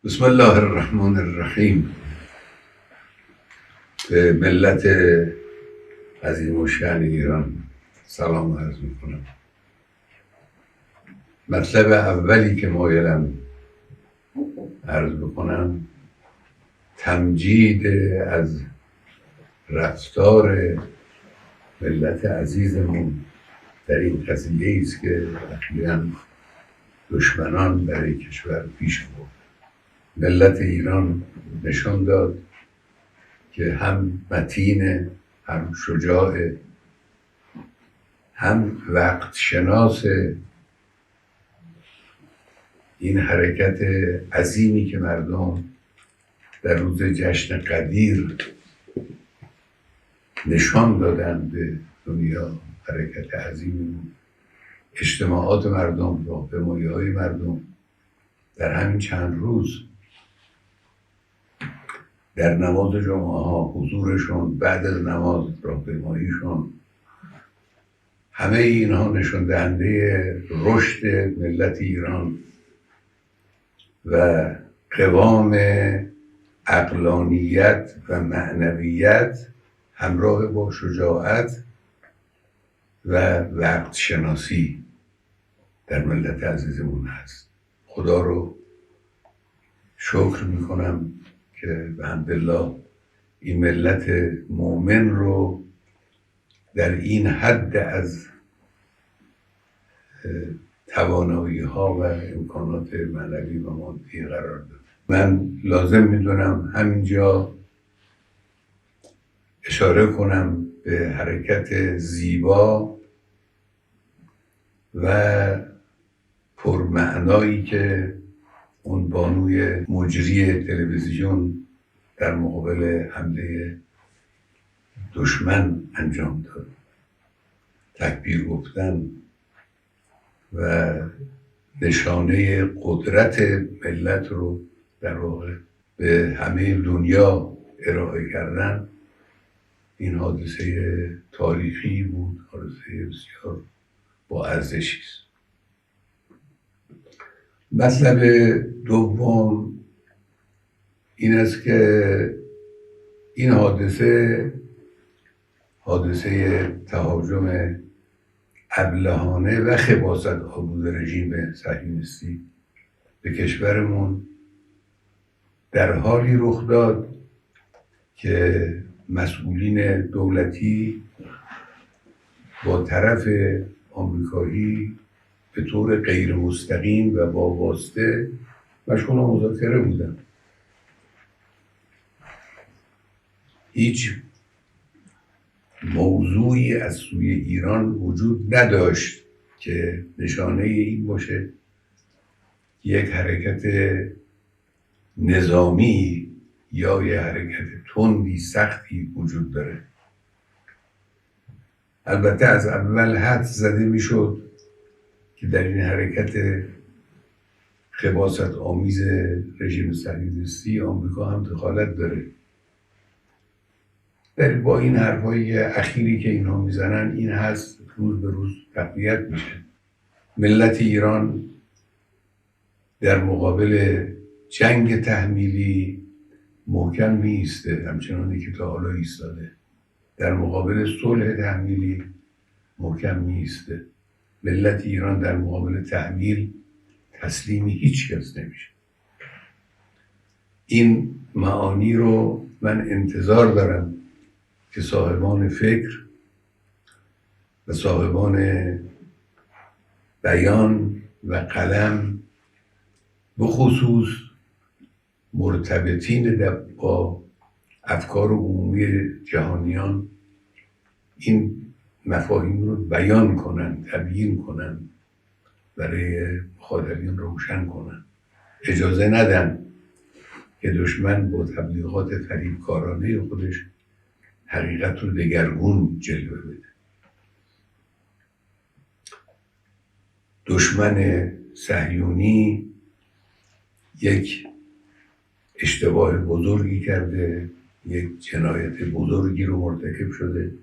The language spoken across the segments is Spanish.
بسم الله الرحمن الرحیم. به ملت عظیم و شأن ایران سلام عرض میکنم. مطلب اولی که مایلم عرض بکنم تمجید از رفتار ملت عزیزمون در این قضیه است که اخیراً دشمنان برای کشور پیش برد. ملت ایران نشان داد که هم متین، هم شجاع، هم وقت شناس این حرکت عظیمی که مردم در روز جشن قدیر نشان دادن به دنیا. حرکت عظیمی، اجتماعات مردم، راهپیمایی‌های مردم در همین چند روز، در نماز جمعه ها حضورشون، بعد از نماز راهپیماییشون، همه اینها نشان دهنده رشد ملت ایران و قوام عقلانیت و معنویت همراه با شجاعت و وقت شناسی در ملت عزیزمون هست. خدا رو شکر میکنم که به حمدالله این ملت مؤمن رو در این حد از توانایی ها و امکانات معنوی و مادی قرار داد. من لازم میدونم همینجا اشاره کنم به حرکت زیبا و پرمعنایی که اون بانوی مجری تلویزیون در مقابل حمله دشمن انجام داد. تکبیر گفتن و نشانه قدرت ملت رو در واقع به همه دنیا ارائه کردن. این حادثه تاریخی بود، حادثه بسیار با ارزشی است. مطلب دوم این است که این حادثه تهاجم ابلهانه و خباثت آلود رژیم صهیونیستی به کشورمون در حالی رخ داد که مسئولین دولتی با طرف آمریکایی به طور غیر مستقیم و با واسطه مشغول مذاکره بودن. هیچ موضوعی از سوی ایران وجود نداشت که نشانه این باشه یک حرکت نظامی یا یک حرکت تندی سختی وجود داره. البته از اول حد زده میشد که در این حرکت خباثت آمیز رژیم صهیونیستی آمریکا هم دخالت داره. با این حرفای اخیری که اینها میزنن این هست روز به روز تقویت میشه. ملت ایران در مقابل جنگ تحمیلی محکم میایسته، همچنانی که تا حالا ایستاده. در مقابل صلح تحمیلی محکم میایسته. ملت ایران در مقابل تحمیل تسلیم هیچ کس نمیشه. این معانی رو من انتظار دارم که صاحبان فکر و صاحبان بیان و قلم، به خصوص مرتبطین با افکار عمومی جهانیان، این مفاهیم رو بیان کنن، تبیین کنن، برای مخاطبین روشن کنن. اجازه ندن که دشمن با تبلیغات فریبکارانه خودش حقیقت رو دگرگون جلوه بده. دشمن صهیونی یک اشتباه بزرگی کرده، یک جنایت بزرگی رو مرتکب شده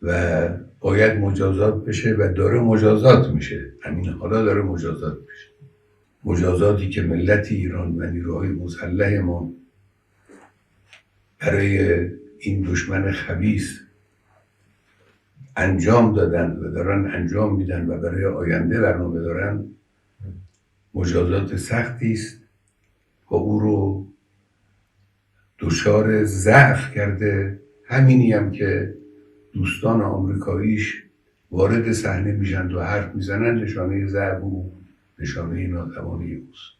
و باید مجازات بشه و داره مجازات میشه. همین حالا داره مجازات میشه. مجازاتی که ملت ایران و نیروهای مسلح ما برای این دشمن خبیث انجام دادن و دارن انجام میدن و برای آینده برنامه دارن مجازات سختی است و او رو دچار ضعف کرده. همینی هم که دوستان آمریکاییش وارد صحنه میشن و حرف میزنن نشانه ضعف و نشانه ناتوانی اوست.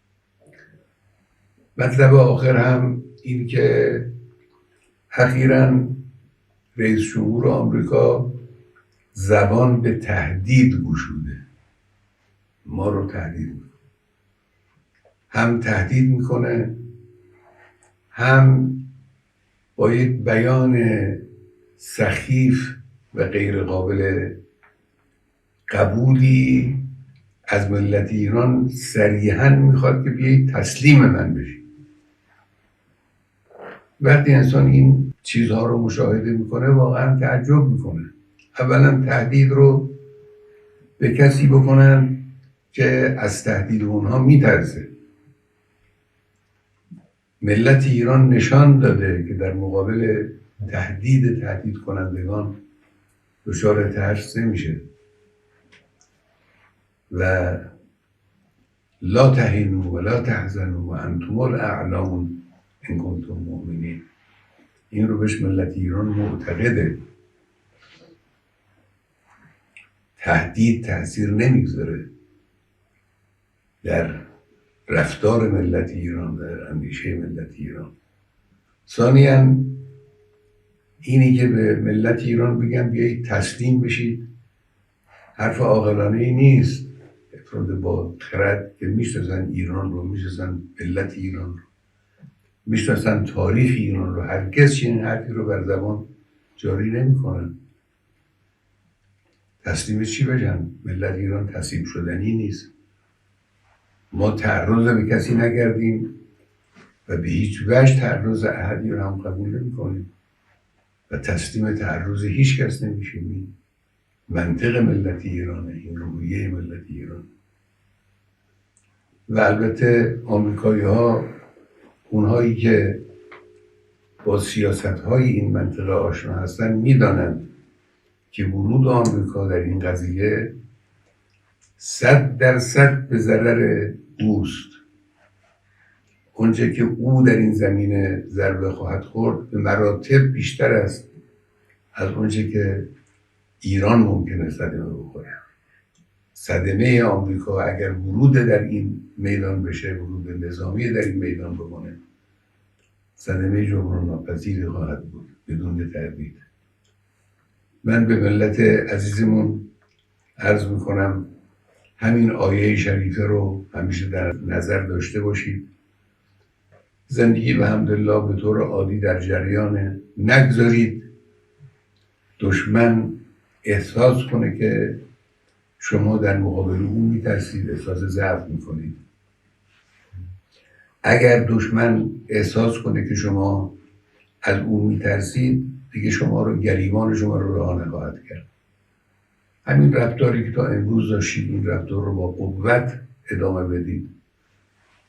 مطلب آخر هم این که اخیراً رئیس جمهور آمریکا زبان به تهدید گشوده، ما رو تهدید میکنه، هم تهدید میکنه هم با یک بیان سخیف و غیر قابل قبولی از ملت ایران صریحاً میخواد که بیایید تسلیم من بشید. وقتی انسان این چیزها رو مشاهده میکنه واقعا تعجب میکنه. اولا تهدید رو به کسی بکنن که از تهدید اونها میترسه. ملت ایران نشان داده که در مقابل تهدید کنندگان دچار ترس نمیشه و لا تهینوا ولا تحزنوا و انتم الاعلون ان کنتم مؤمنین. این رو بهش ملت ایران معتقده. تهدید تأثیر نمیگذاره در رفتار ملت ایران، در اندیشه ملت ایران. ثانیاً اینی که به ملت ایران بگن بیایید تسلیم بشید حرف عاقلانه ای نیست. افراد با خرد که میشناسن ایران رو، میشناسن ملت ایران رو، میشناسن تاریخ ایران رو، هرگز چنین حرفی رو بر زبان جاری نمیکنن. تسلیم چی بشن؟ ملت ایران تسلیم شدنی نیست. ما تعرض به کسی نکردیم و به هیچ وجه تعرض احدی رو هم قبول نمی کنیم و تسلیم تعرض هیچ کس نمیشیم. این منطق ملت ایرانه، این روحیه ملت ایران. و البته آمریکایی ها، اونهایی که با سیاست های این منطقه آشنا هستن، میدانند که ورود آمریکا در این قضیه 100% به ضرر اوست. اونچه که او در این زمینه ضربه خواهد خورد به مراتب بیشتر است از اونچه که ایران ممکنه صدمه بخوره. صدمه آمریکا اگر ورود در این میدان بشه، ورود نظامی در این میدان بکنه، صدمه جبران ناپذیری خواهد بود بدون تردید. من به ملت عزیزمون عرض میکنم همین آیه شریفه رو همیشه در نظر داشته باشید. زندگی به حمدالله به طور عادی در جریانه. نگذارید دشمن احساس کنه که شما در مقابل او میترسید، احساس ضعف میکنید. اگر دشمن احساس کنه که شما از او میترسید، دیگه شما رو، گریبان شما رو رها نخواهد کرد. همین رفتاری که تا امروز داشتید، این رفتار رو با قوت ادامه بدید.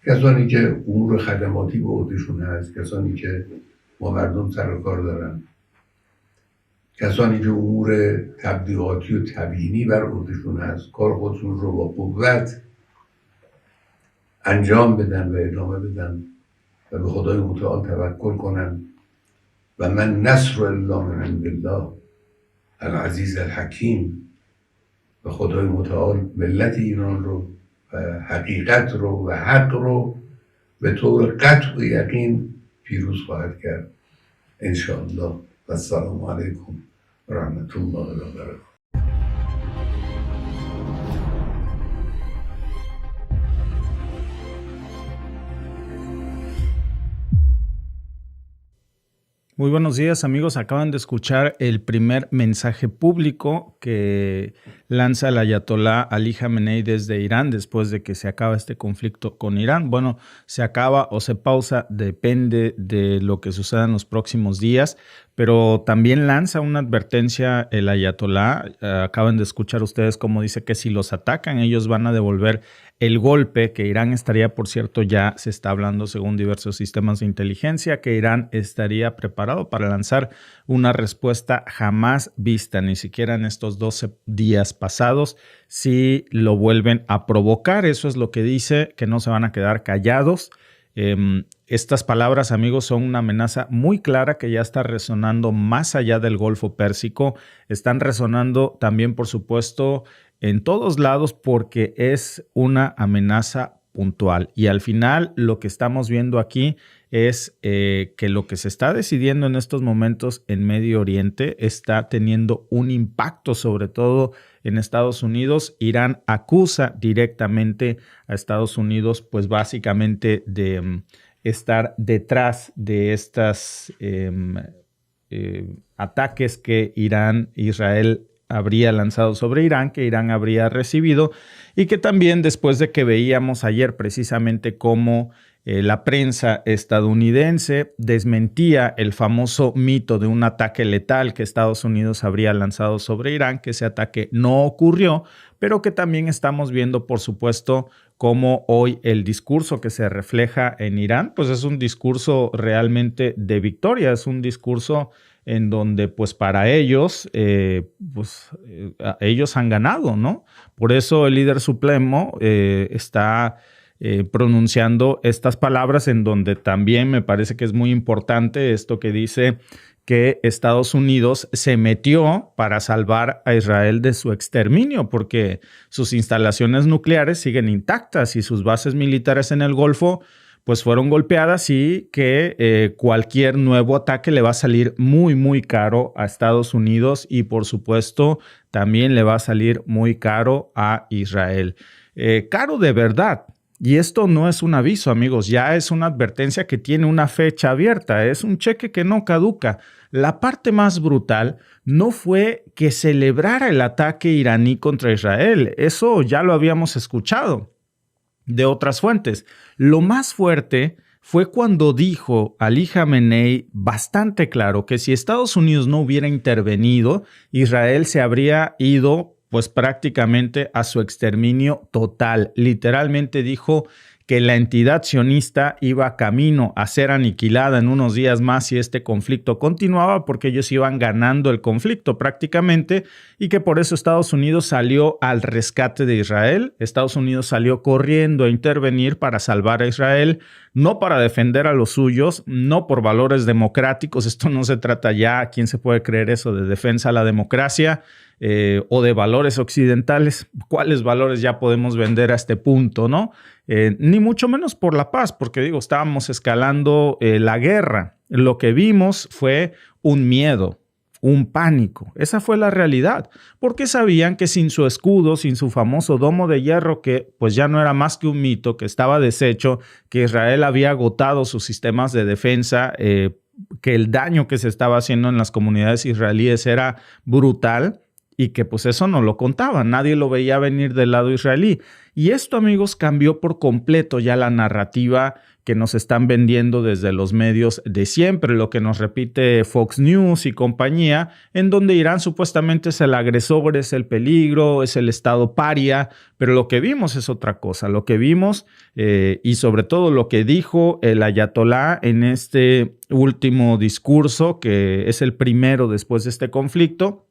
کسانی که امور خدماتی به عهدهشون هست، کسانی که با مردم سر و کار دارن، کسانی که امور تبلیغاتی و تبیینی بر عهدهشون هست، کار خودشون رو با قوت انجام بدن و ادامه بدن و به خدای متعال توکل کنن. و من نصر الا من عند الله العزیز الحکیم. و خدای متعال ملت ایران رو و حقیقت رو و حق رو به طور قطع و یقین پیروز خواهد کرد انشاءالله. و السلام علیکم و رحمت الله و برکاته. Muy buenos días, amigos. Acaban de escuchar el primer mensaje público que lanza el ayatolá Ali Jamenei desde Irán después de que se acaba este conflicto con Irán. Bueno, se acaba o se pausa, depende de lo que suceda en los próximos días, pero también lanza una advertencia el ayatolá. Acaban de escuchar ustedes cómo dice que si los atacan ellos van a devolver el golpe, que Irán estaría, por cierto, ya se está hablando según diversos sistemas de inteligencia, que Irán estaría preparado para lanzar una respuesta jamás vista, ni siquiera en estos 12 días pasados, si lo vuelven a provocar. Eso es lo que dice, que no se van a quedar callados. Estas palabras, amigos, son una amenaza muy clara que ya está resonando más allá del Golfo Pérsico. Están resonando también, por supuesto, en todos lados porque es una amenaza puntual. Y al final lo que estamos viendo aquí es que lo que se está decidiendo en estos momentos en Medio Oriente está teniendo un impacto sobre todo en Estados Unidos. Irán acusa directamente a Estados Unidos, pues básicamente de estar detrás de estas ataques que Israel habría lanzado sobre Irán, que Irán habría recibido, y que también después de que veíamos ayer precisamente cómo la prensa estadounidense desmentía el famoso mito de un ataque letal que Estados Unidos habría lanzado sobre Irán, que ese ataque no ocurrió, pero que también estamos viendo, por supuesto, cómo hoy el discurso que se refleja en Irán, pues es un discurso realmente de victoria, es un discurso en donde pues para ellos, ellos han ganado, ¿no? Por eso el líder supremo está pronunciando estas palabras, en donde también me parece que es muy importante esto que dice que Estados Unidos se metió para salvar a Israel de su exterminio, porque sus instalaciones nucleares siguen intactas y sus bases militares en el Golfo pues fueron golpeadas, y que cualquier nuevo ataque le va a salir muy, muy caro a Estados Unidos y, por supuesto, también le va a salir muy caro a Israel. Caro de verdad. Y esto no es un aviso, amigos, ya es una advertencia que tiene una fecha abierta, es un cheque que no caduca. La parte más brutal no fue que celebrara el ataque iraní contra Israel, eso ya lo habíamos escuchado de otras fuentes. Lo más fuerte fue cuando dijo Ali Jamenei bastante claro que si Estados Unidos no hubiera intervenido, Israel se habría ido pues prácticamente a su exterminio total. Literalmente dijo que la entidad sionista iba camino a ser aniquilada en unos días más si este conflicto continuaba, porque ellos iban ganando el conflicto prácticamente, y que por eso Estados Unidos salió al rescate de Israel. Estados Unidos salió corriendo a intervenir para salvar a Israel, no para defender a los suyos, no por valores democráticos. Esto no se trata ya, ¿quién se puede creer eso de defensa a la democracia? O de valores occidentales. ¿Cuáles valores ya podemos vender a este punto, no? Ni mucho menos por la paz, porque digo, estábamos escalando la guerra. Lo que vimos fue un miedo, un pánico. Esa fue la realidad, porque sabían que sin su escudo, sin su famoso domo de hierro, que pues ya no era más que un mito, que estaba deshecho, que Israel había agotado sus sistemas de defensa, que el daño que se estaba haciendo en las comunidades israelíes era brutal, y que pues eso no lo contaban, nadie lo veía venir del lado israelí. Y esto, amigos, cambió por completo ya la narrativa que nos están vendiendo desde los medios de siempre, lo que nos repite Fox News y compañía, en donde Irán supuestamente es el agresor, es el peligro, es el estado paria, pero lo que vimos es otra cosa. Lo que vimos y sobre todo lo que dijo el ayatolá en este último discurso, que es el primero después de este conflicto,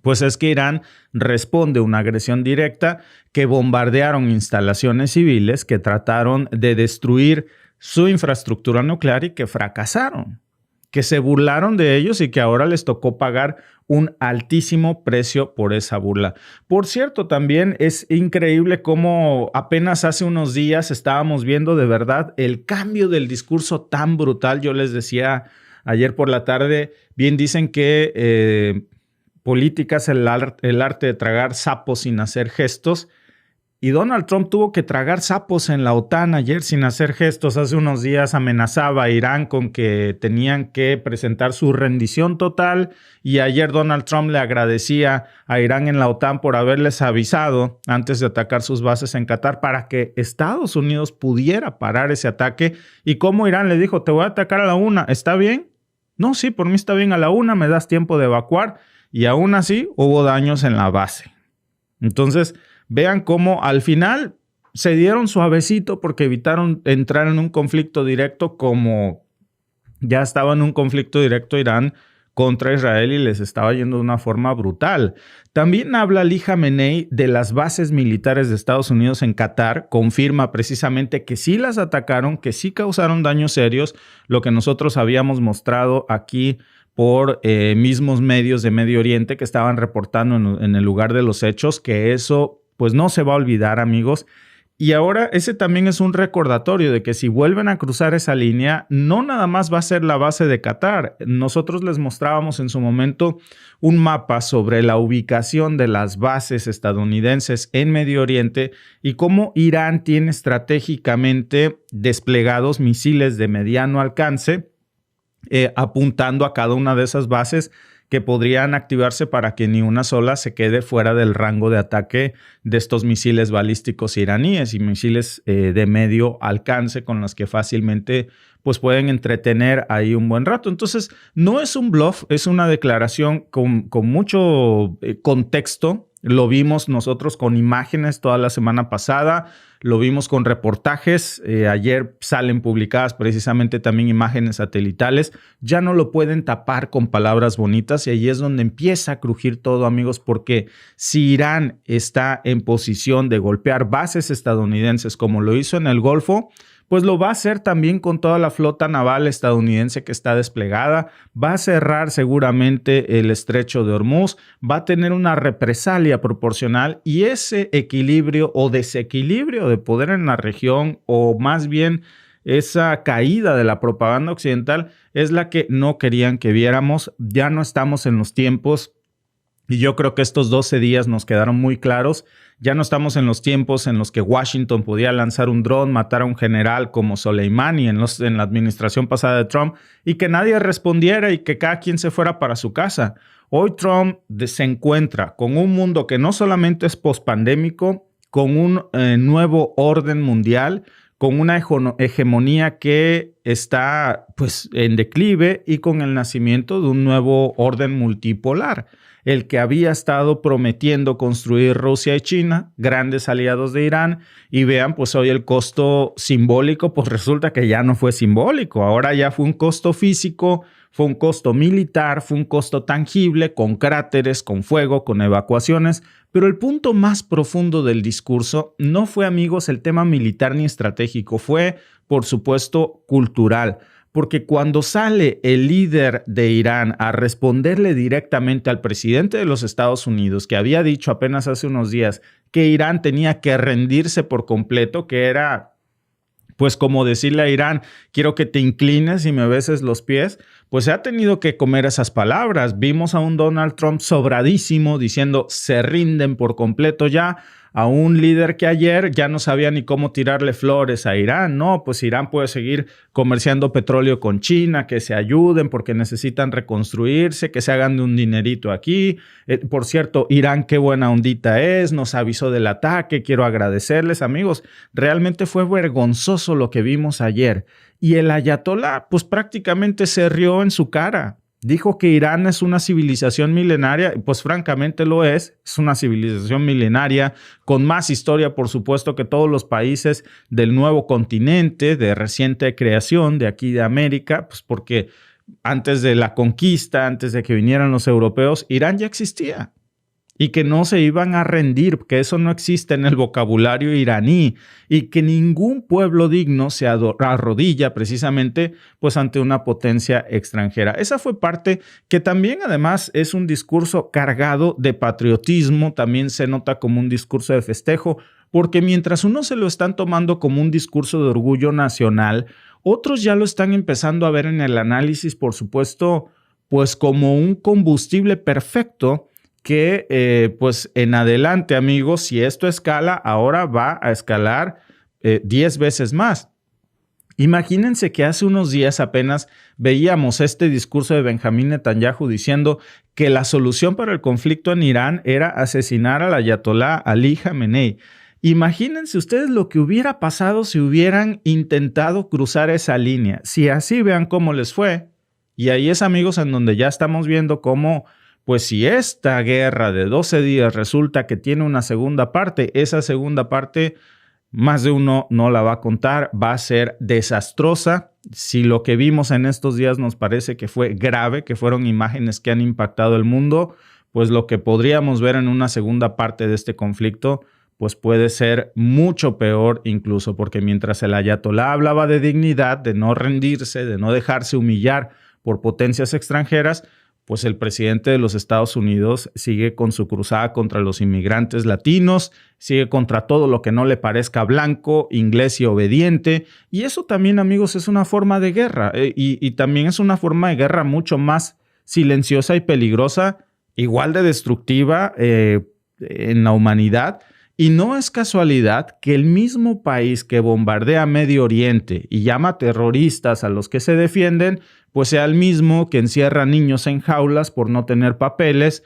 pues es que Irán responde una agresión directa, que bombardearon instalaciones civiles, que trataron de destruir su infraestructura nuclear y que fracasaron, que se burlaron de ellos y que ahora les tocó pagar un altísimo precio por esa burla. Por cierto, también es increíble cómo apenas hace unos días estábamos viendo de verdad el cambio del discurso tan brutal. Yo les decía ayer por la tarde, bien dicen que política es el arte de tragar sapos sin hacer gestos, Y Donald Trump tuvo que tragar sapos en la OTAN ayer sin hacer gestos. Hace unos días amenazaba a Irán con que tenían que presentar su rendición total. Y ayer Donald Trump le agradecía a Irán en la OTAN por haberles avisado antes de atacar sus bases en Qatar para que Estados Unidos pudiera parar ese ataque. Y como Irán le dijo, te voy a atacar a la 1, ¿está bien? No, sí, por mí está bien, a la 1 me das tiempo de evacuar. Y aún así hubo daños en la base. Entonces, vean cómo al final se dieron suavecito porque evitaron entrar en un conflicto directo, como ya estaba en un conflicto directo Irán contra Israel y les estaba yendo de una forma brutal. También habla Ali Khamenei de las bases militares de Estados Unidos en Qatar. Confirma precisamente que sí las atacaron, que sí causaron daños serios, lo que nosotros habíamos mostrado aquí por mismos medios de Medio Oriente que estaban reportando en el lugar de los hechos, que eso pues no se va a olvidar, amigos. Y ahora ese también es un recordatorio de que si vuelven a cruzar esa línea, no nada más va a ser la base de Qatar. Nosotros les mostrábamos en su momento un mapa sobre la ubicación de las bases estadounidenses en Medio Oriente y cómo Irán tiene estratégicamente desplegados misiles de mediano alcance, apuntando a cada una de esas bases que podrían activarse para que ni una sola se quede fuera del rango de ataque de estos misiles balísticos iraníes y misiles de medio alcance con los que fácilmente pues pueden entretener ahí un buen rato. Entonces, no es un bluff, es una declaración con mucho contexto. Lo vimos nosotros con imágenes toda la semana pasada, lo vimos con reportajes, ayer salen publicadas precisamente también imágenes satelitales, ya no lo pueden tapar con palabras bonitas y ahí es donde empieza a crujir todo, amigos, porque si Irán está en posición de golpear bases estadounidenses como lo hizo en el Golfo, pues lo va a hacer también con toda la flota naval estadounidense que está desplegada, va a cerrar seguramente el estrecho de Hormuz, va a tener una represalia proporcional y ese equilibrio o desequilibrio de poder en la región, o más bien esa caída de la propaganda occidental, es la que no querían que viéramos. Ya no estamos en los tiempos. Y yo creo que estos 12 días nos quedaron muy claros. Ya no estamos en los tiempos en los que Washington podía lanzar un dron, matar a un general como Soleimani en la administración pasada de Trump y que nadie respondiera y que cada quien se fuera para su casa. Hoy Trump se encuentra con un mundo que no solamente es pospandémico, con un nuevo orden mundial, con una hegemonía que está pues en declive y con el nacimiento de un nuevo orden multipolar. El que había estado prometiendo construir Rusia y China, grandes aliados de Irán, y vean, pues hoy el costo simbólico, pues resulta que ya no fue simbólico, ahora ya fue un costo físico, fue un costo militar, fue un costo tangible, con cráteres, con fuego, con evacuaciones, pero el punto más profundo del discurso no fue, amigos, el tema militar ni estratégico, fue, por supuesto, cultural. Porque cuando sale el líder de Irán a responderle directamente al presidente de los Estados Unidos, que había dicho apenas hace unos días que Irán tenía que rendirse por completo, que era pues como decirle a Irán, quiero que te inclines y me beses los pies, pues se ha tenido que comer esas palabras. Vimos a un Donald Trump sobradísimo diciendo se rinden por completo ya, a un líder que ayer ya no sabía ni cómo tirarle flores a Irán. No, pues Irán puede seguir comerciando petróleo con China, que se ayuden porque necesitan reconstruirse, que se hagan de un dinerito aquí. Por cierto, Irán qué buena ondita es, nos avisó del ataque, quiero agradecerles, amigos. Realmente fue vergonzoso lo que vimos ayer. Y el ayatolá pues prácticamente se rió en su cara. Dijo que Irán es una civilización milenaria, pues francamente lo es una civilización milenaria con más historia, por supuesto, que todos los países del nuevo continente, de reciente creación, de aquí de América, pues porque antes de la conquista, antes de que vinieran los europeos, Irán ya existía. Y que no se iban a rendir, que eso no existe en el vocabulario iraní y que ningún pueblo digno se arrodilla precisamente pues ante una potencia extranjera. Esa fue parte que también además es un discurso cargado de patriotismo, también se nota como un discurso de festejo, porque mientras unos se lo están tomando como un discurso de orgullo nacional, otros ya lo están empezando a ver en el análisis, por supuesto, pues como un combustible perfecto que pues en adelante, amigos, si esto escala, ahora va a escalar 10 veces más. Imagínense que hace unos días apenas veíamos este discurso de Benjamín Netanyahu diciendo que la solución para el conflicto en Irán era asesinar al ayatolá Ali Khamenei. Imagínense ustedes lo que hubiera pasado si hubieran intentado cruzar esa línea. Si así vean cómo les fue. Y ahí es, amigos, en donde ya estamos viendo cómo, pues si esta guerra de 12 días resulta que tiene una segunda parte, esa segunda parte más de uno no la va a contar, va a ser desastrosa. Si lo que vimos en estos días nos parece que fue grave, que fueron imágenes que han impactado el mundo, pues lo que podríamos ver en una segunda parte de este conflicto, pues puede ser mucho peor incluso, porque mientras el ayatolá hablaba de dignidad, de no rendirse, de no dejarse humillar por potencias extranjeras, pues el presidente de los Estados Unidos sigue con su cruzada contra los inmigrantes latinos, sigue contra todo lo que no le parezca blanco, inglés y obediente. Y eso también, amigos, es una forma de guerra. Y también es una forma de guerra mucho más silenciosa y peligrosa, igual de destructiva en la humanidad. Y no es casualidad que el mismo país que bombardea Medio Oriente y llama terroristas a los que se defienden, pues sea el mismo que encierra niños en jaulas por no tener papeles,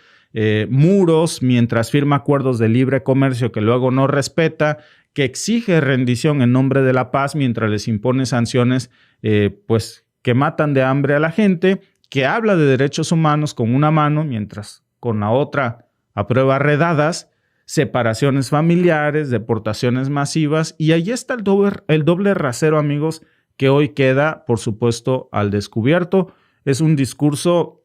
muros mientras firma acuerdos de libre comercio que luego no respeta, que exige rendición en nombre de la paz mientras les impone sanciones pues que matan de hambre a la gente, que habla de derechos humanos con una mano mientras con la otra aprueba redadas, separaciones familiares, deportaciones masivas, y ahí está el doble rasero, amigos, que hoy queda, por supuesto, al descubierto. Es un discurso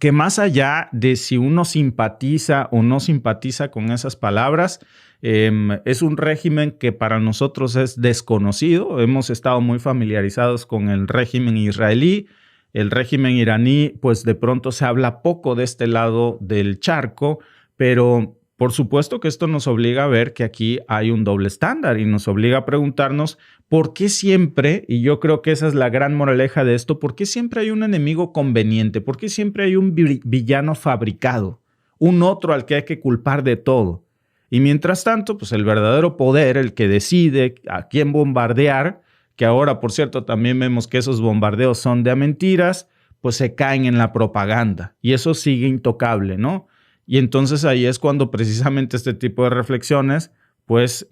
que más allá de si uno simpatiza o no simpatiza con esas palabras, es un régimen que para nosotros es desconocido. Hemos estado muy familiarizados con el régimen israelí. El régimen iraní, pues de pronto se habla poco de este lado del charco, pero por supuesto que esto nos obliga a ver que aquí hay un doble estándar y nos obliga a preguntarnos por qué siempre, y yo creo que esa es la gran moraleja de esto, por qué siempre hay un enemigo conveniente, por qué siempre hay un villano fabricado, un otro al que hay que culpar de todo. Y mientras tanto, pues el verdadero poder, el que decide a quién bombardear, que ahora, por cierto, también vemos que esos bombardeos son de mentiras, pues se caen en la propaganda y eso sigue intocable, ¿no? Y entonces ahí es cuando precisamente este tipo de reflexiones pues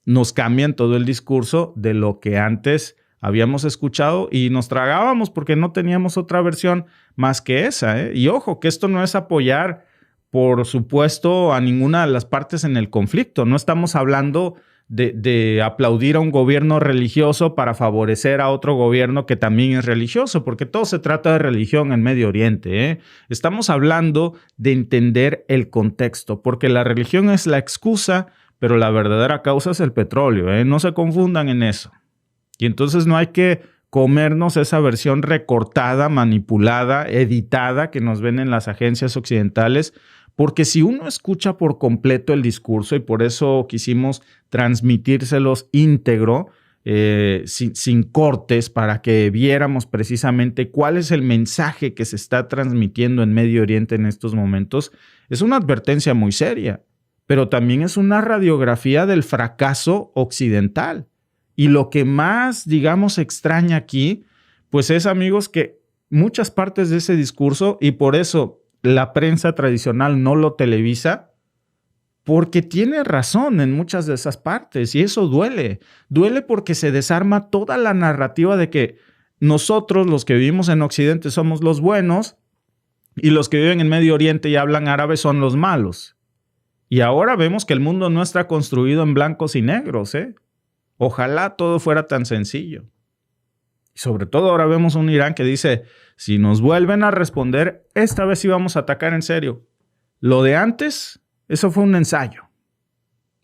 nos cambian todo el discurso de lo que antes habíamos escuchado y nos tragábamos porque no teníamos otra versión más que esa, ¿eh? Y ojo, que esto no es apoyar, por supuesto, a ninguna de las partes en el conflicto. No estamos hablando de aplaudir a un gobierno religioso para favorecer a otro gobierno que también es religioso, porque todo se trata de religión en Medio Oriente, ¿eh? Estamos hablando de entender el contexto, porque la religión es la excusa, pero la verdadera causa es el petróleo, ¿eh? No se confundan en eso. Y entonces no hay que comernos esa versión recortada, manipulada, editada que nos ven en las agencias occidentales, porque si uno escucha por completo el discurso, y por eso quisimos transmitírselos íntegro, sin cortes, para que viéramos precisamente cuál es el mensaje que se está transmitiendo en Medio Oriente en estos momentos, es una advertencia muy seria, pero también es una radiografía del fracaso occidental. Y lo que más, digamos, extraña aquí, pues es, amigos, que muchas partes de ese discurso, y por eso la prensa tradicional no lo televisa, porque tiene razón en muchas de esas partes y eso duele. Duele porque se desarma toda la narrativa de que nosotros, los que vivimos en Occidente, somos los buenos y los que viven en Medio Oriente y hablan árabe son los malos. Y ahora vemos que el mundo no está construido en blancos y negros, ¿eh? Ojalá todo fuera tan sencillo. Y sobre todo ahora vemos un Irán que dice, si nos vuelven a responder, esta vez sí vamos a atacar en serio. Lo de antes, eso fue un ensayo.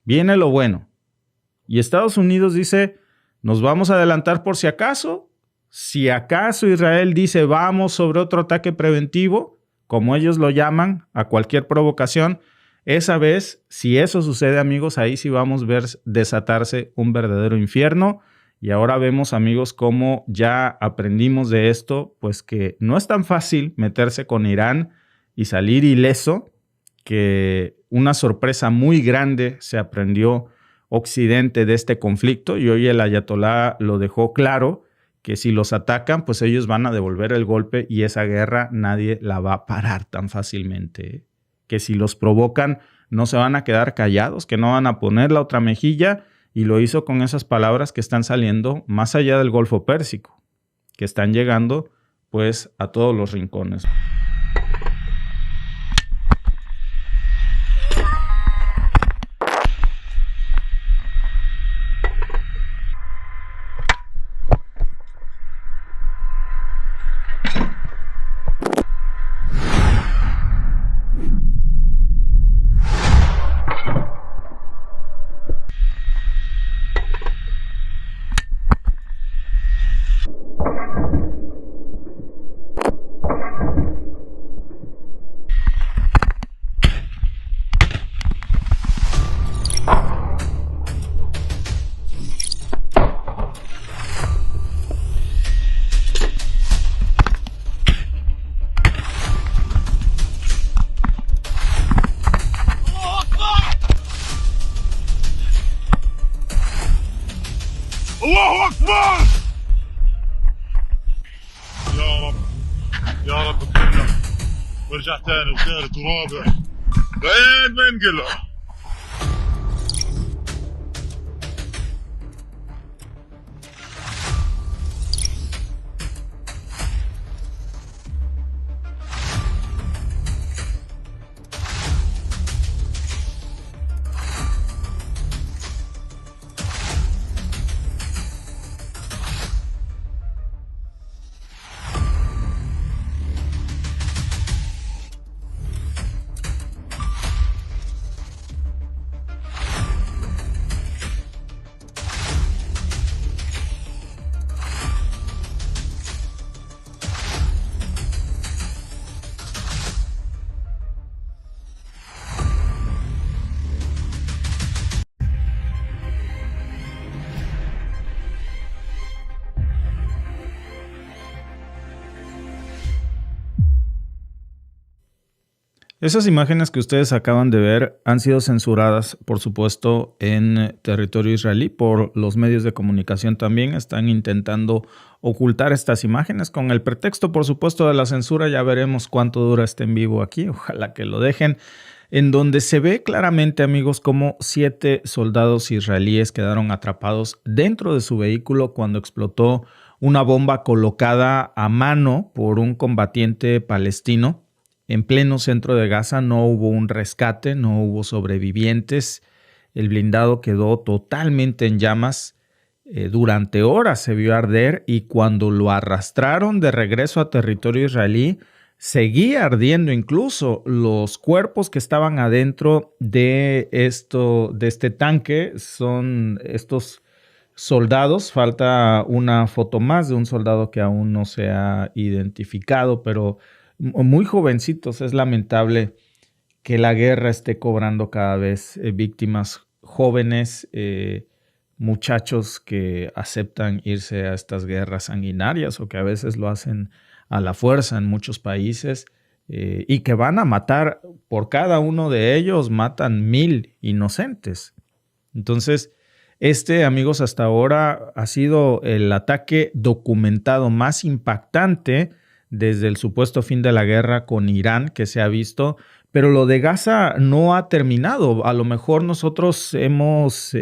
Viene lo bueno. Y Estados Unidos dice, nos vamos a adelantar por si acaso. Si acaso Israel dice, vamos sobre otro ataque preventivo, como ellos lo llaman, a cualquier provocación, esa vez, si eso sucede, amigos, ahí sí vamos a ver desatarse un verdadero infierno. Y ahora vemos, amigos, cómo ya aprendimos de esto, pues que no es tan fácil meterse con Irán y salir ileso, que una sorpresa muy grande se aprendió Occidente de este conflicto, y hoy el ayatolá lo dejó claro, que si los atacan, pues ellos van a devolver el golpe y esa guerra nadie la va a parar tan fácilmente. Que si los provocan, no se van a quedar callados, que no van a poner la otra mejilla, y lo hizo con esas palabras que están saliendo más allá del Golfo Pérsico, que están llegando pues a todos los rincones. الله أكبر. يا رب يا رب تكلم وارجع ثاني وثالث ورابع لين ما ينقلع. Esas imágenes que ustedes acaban de ver han sido censuradas, por supuesto, en territorio israelí por los medios de comunicación también. Están intentando ocultar estas imágenes con el pretexto, por supuesto, de la censura. Ya veremos cuánto dura este en vivo aquí. Ojalá que lo dejen. En donde se ve claramente, amigos, cómo 7 soldados israelíes quedaron atrapados dentro de su vehículo cuando explotó una bomba colocada a mano por un combatiente palestino. En pleno centro de Gaza no hubo un rescate, no hubo sobrevivientes. El blindado quedó totalmente en llamas. Durante horas se vio arder y cuando lo arrastraron de regreso a territorio israelí, seguía ardiendo. Incluso los cuerpos que estaban adentro de este tanque son estos soldados. Falta una foto más de un soldado que aún no se ha identificado, pero muy jovencitos. Es lamentable que la guerra esté cobrando cada vez víctimas jóvenes, muchachos que aceptan irse a estas guerras sanguinarias o que a veces lo hacen a la fuerza en muchos países y que van a matar. Por cada uno de ellos matan 1000 inocentes. Entonces, amigos, hasta ahora ha sido el ataque documentado más impactante desde el supuesto fin de la guerra con Irán que se ha visto, pero lo de Gaza no ha terminado. A lo mejor nosotros hemos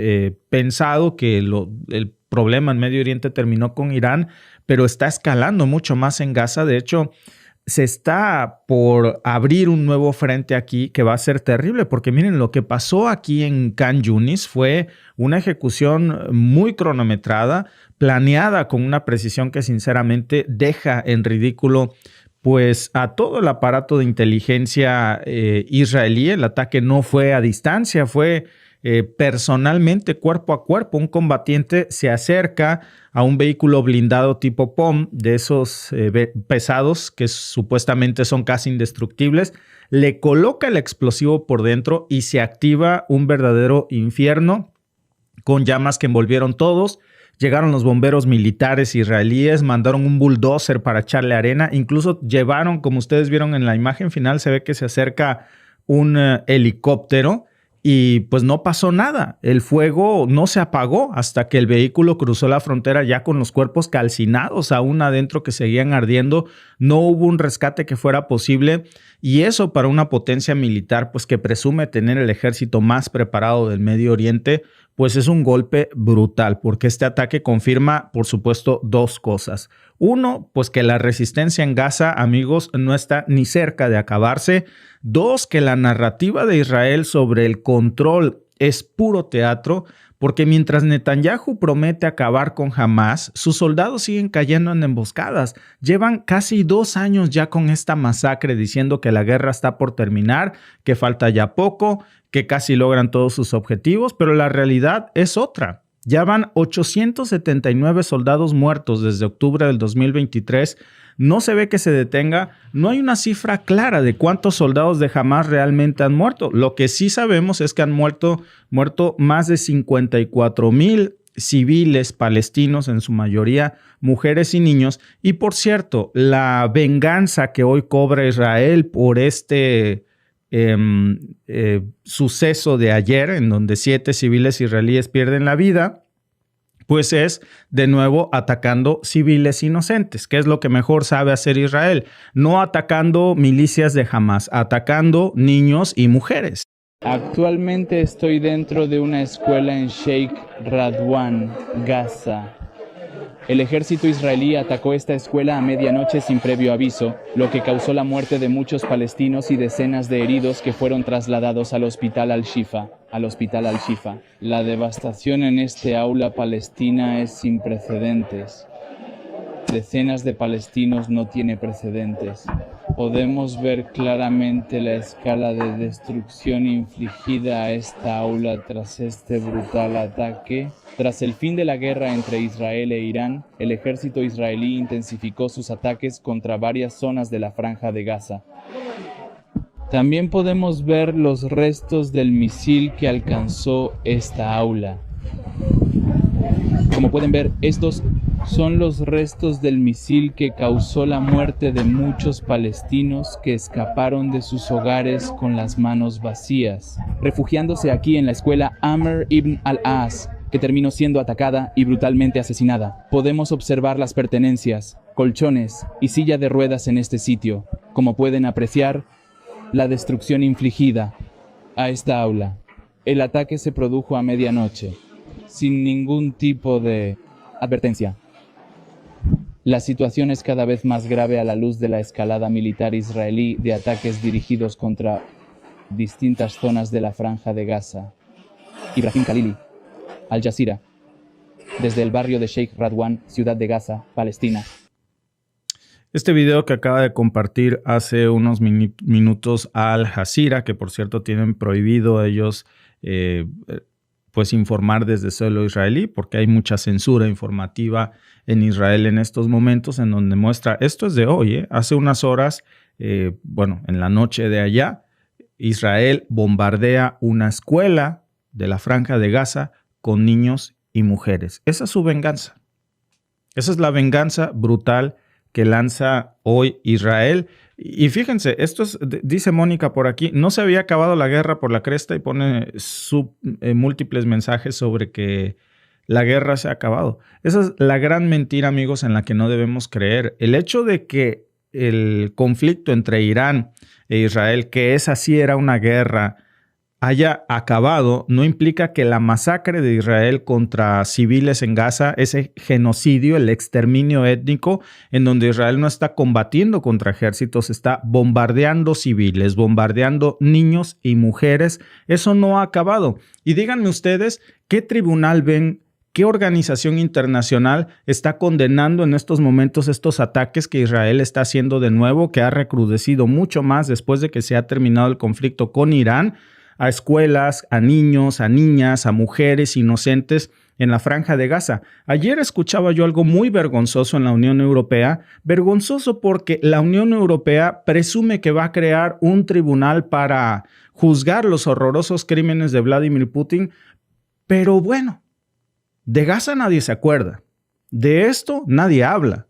pensado que el problema en Medio Oriente terminó con Irán, pero está escalando mucho más en Gaza. De hecho, se está por abrir un nuevo frente aquí que va a ser terrible, porque miren, lo que pasó aquí en Khan Yunis fue una ejecución muy cronometrada, planeada con una precisión que sinceramente deja en ridículo pues a todo el aparato de inteligencia israelí. El ataque no fue a distancia, fue personalmente, cuerpo a cuerpo. Un combatiente se acerca a un vehículo blindado tipo POM, de esos pesados que supuestamente son casi indestructibles, le coloca el explosivo por dentro y se activa un verdadero infierno con llamas que envolvieron todos. Llegaron los bomberos militares israelíes, mandaron un bulldozer para echarle arena, incluso llevaron, como ustedes vieron en la imagen final, se ve que se acerca un helicóptero y pues no pasó nada. El fuego no se apagó hasta que el vehículo cruzó la frontera ya con los cuerpos calcinados aún adentro que seguían ardiendo. No hubo un rescate que fuera posible y eso para una potencia militar pues que presume tener el ejército más preparado del Medio Oriente, pues es un golpe brutal porque este ataque confirma, por supuesto, dos cosas. Uno, pues que la resistencia en Gaza, amigos, no está ni cerca de acabarse. Dos, que la narrativa de Israel sobre el control es puro teatro, porque mientras Netanyahu promete acabar con Hamás, sus soldados siguen cayendo en emboscadas. Llevan casi 2 años ya con esta masacre diciendo que la guerra está por terminar, que falta ya poco, que casi logran todos sus objetivos, pero la realidad es otra. Ya van 879 soldados muertos desde octubre del 2023. No se ve que se detenga. No hay una cifra clara de cuántos soldados de Hamás realmente han muerto. Lo que sí sabemos es que han muerto más de 54,000 civiles palestinos, en su mayoría mujeres y niños. Y por cierto, la venganza que hoy cobra Israel por este suceso de ayer, en donde 7 civiles israelíes pierden la vida, pues es de nuevo atacando civiles inocentes, que es lo que mejor sabe hacer Israel, no atacando milicias de Hamás, atacando niños y mujeres. Actualmente estoy dentro de una escuela en Sheikh Radwan, Gaza. El ejército israelí atacó esta escuela a medianoche sin previo aviso, lo que causó la muerte de muchos palestinos y decenas de heridos que fueron trasladados al hospital Al-Shifa. La devastación en este aula palestina es sin precedentes. Decenas de palestinos no tiene precedentes. Podemos ver claramente la escala de destrucción infligida a esta aula tras este brutal ataque. Tras el fin de la guerra entre Israel e Irán, el ejército israelí intensificó sus ataques contra varias zonas de la Franja de Gaza. También podemos ver los restos del misil que alcanzó esta aula. Como pueden ver, estos son los restos del misil que causó la muerte de muchos palestinos que escaparon de sus hogares con las manos vacías, refugiándose aquí en la escuela Amr ibn al-As, que terminó siendo atacada y brutalmente asesinada. Podemos observar las pertenencias, colchones y silla de ruedas en este sitio. Como pueden apreciar, la destrucción infligida a esta aula. El ataque se produjo a medianoche, sin ningún tipo de advertencia. La situación es cada vez más grave a la luz de la escalada militar israelí de ataques dirigidos contra distintas zonas de la Franja de Gaza. Ibrahim Khalili, Al Jazeera, desde el barrio de Sheikh Radwan, ciudad de Gaza, Palestina. Este video que acaba de compartir hace unos minutos Al Jazeera, que por cierto tienen prohibido ellos pues informar desde suelo israelí, porque hay mucha censura informativa en Israel en estos momentos, en donde muestra, esto es de hoy, hace unas horas, en la noche de allá, Israel bombardea una escuela de la Franja de Gaza con niños y mujeres. Esa es su venganza. Esa es la venganza brutal que lanza hoy Israel. Y fíjense, dice Mónica por aquí, no se había acabado la guerra por la cresta y pone múltiples mensajes sobre que la guerra se ha acabado. Esa es la gran mentira, amigos, en la que no debemos creer. El hecho de que el conflicto entre Irán e Israel, que esa sí era una guerra, haya acabado, no implica que la masacre de Israel contra civiles en Gaza, ese genocidio, el exterminio étnico, en donde Israel no está combatiendo contra ejércitos, está bombardeando civiles, bombardeando niños y mujeres, eso no ha acabado. Y díganme ustedes, ¿qué tribunal ven? ¿Qué organización internacional está condenando en estos momentos estos ataques que Israel está haciendo de nuevo, que ha recrudecido mucho más después de que se ha terminado el conflicto con Irán, a escuelas, a niños, a niñas, a mujeres inocentes en la Franja de Gaza? Ayer escuchaba yo algo muy vergonzoso en la Unión Europea, vergonzoso porque la Unión Europea presume que va a crear un tribunal para juzgar los horrorosos crímenes de Vladimir Putin, pero bueno, de Gaza nadie se acuerda, de esto nadie habla.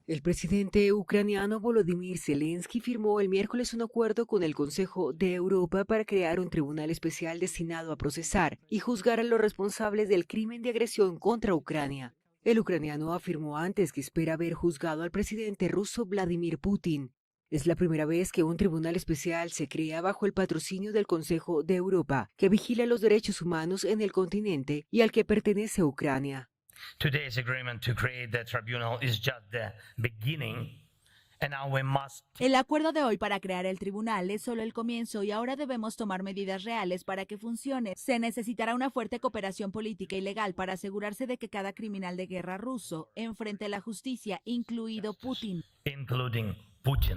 El presidente ucraniano Volodymyr Zelensky firmó el miércoles un acuerdo con el Consejo de Europa para crear un tribunal especial destinado a procesar y juzgar a los responsables del crimen de agresión contra Ucrania. El ucraniano afirmó antes que espera ver juzgado al presidente ruso Vladimir Putin. Es la primera vez que un tribunal especial se crea bajo el patrocinio del Consejo de Europa, que vigila los derechos humanos en el continente y al que pertenece Ucrania. Today's agreement to create the tribunal is just the beginning, and now we must. El acuerdo de hoy para crear el tribunal es solo el comienzo y ahora debemos tomar medidas reales para que funcione. Se necesitará una fuerte cooperación política y legal para asegurarse de que cada criminal de guerra ruso enfrente la justicia, incluido Putin. Including Putin.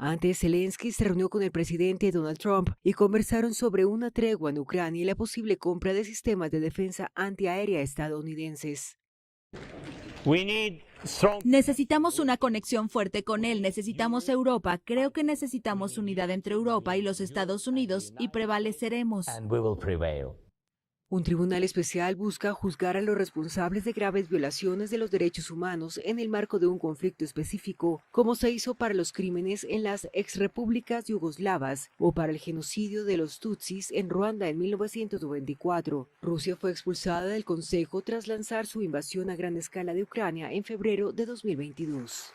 Antes, Zelensky se reunió con el presidente Donald Trump y conversaron sobre una tregua en Ucrania y la posible compra de sistemas de defensa antiaérea estadounidenses. Necesitamos una conexión fuerte con él, necesitamos Europa, creo que necesitamos unidad entre Europa y los Estados Unidos y prevaleceremos. Un tribunal especial busca juzgar a los responsables de graves violaciones de los derechos humanos en el marco de un conflicto específico, como se hizo para los crímenes en las exrepúblicas yugoslavas o para el genocidio de los Tutsis en Ruanda en 1994. Rusia fue expulsada del Consejo tras lanzar su invasión a gran escala de Ucrania en febrero de 2022.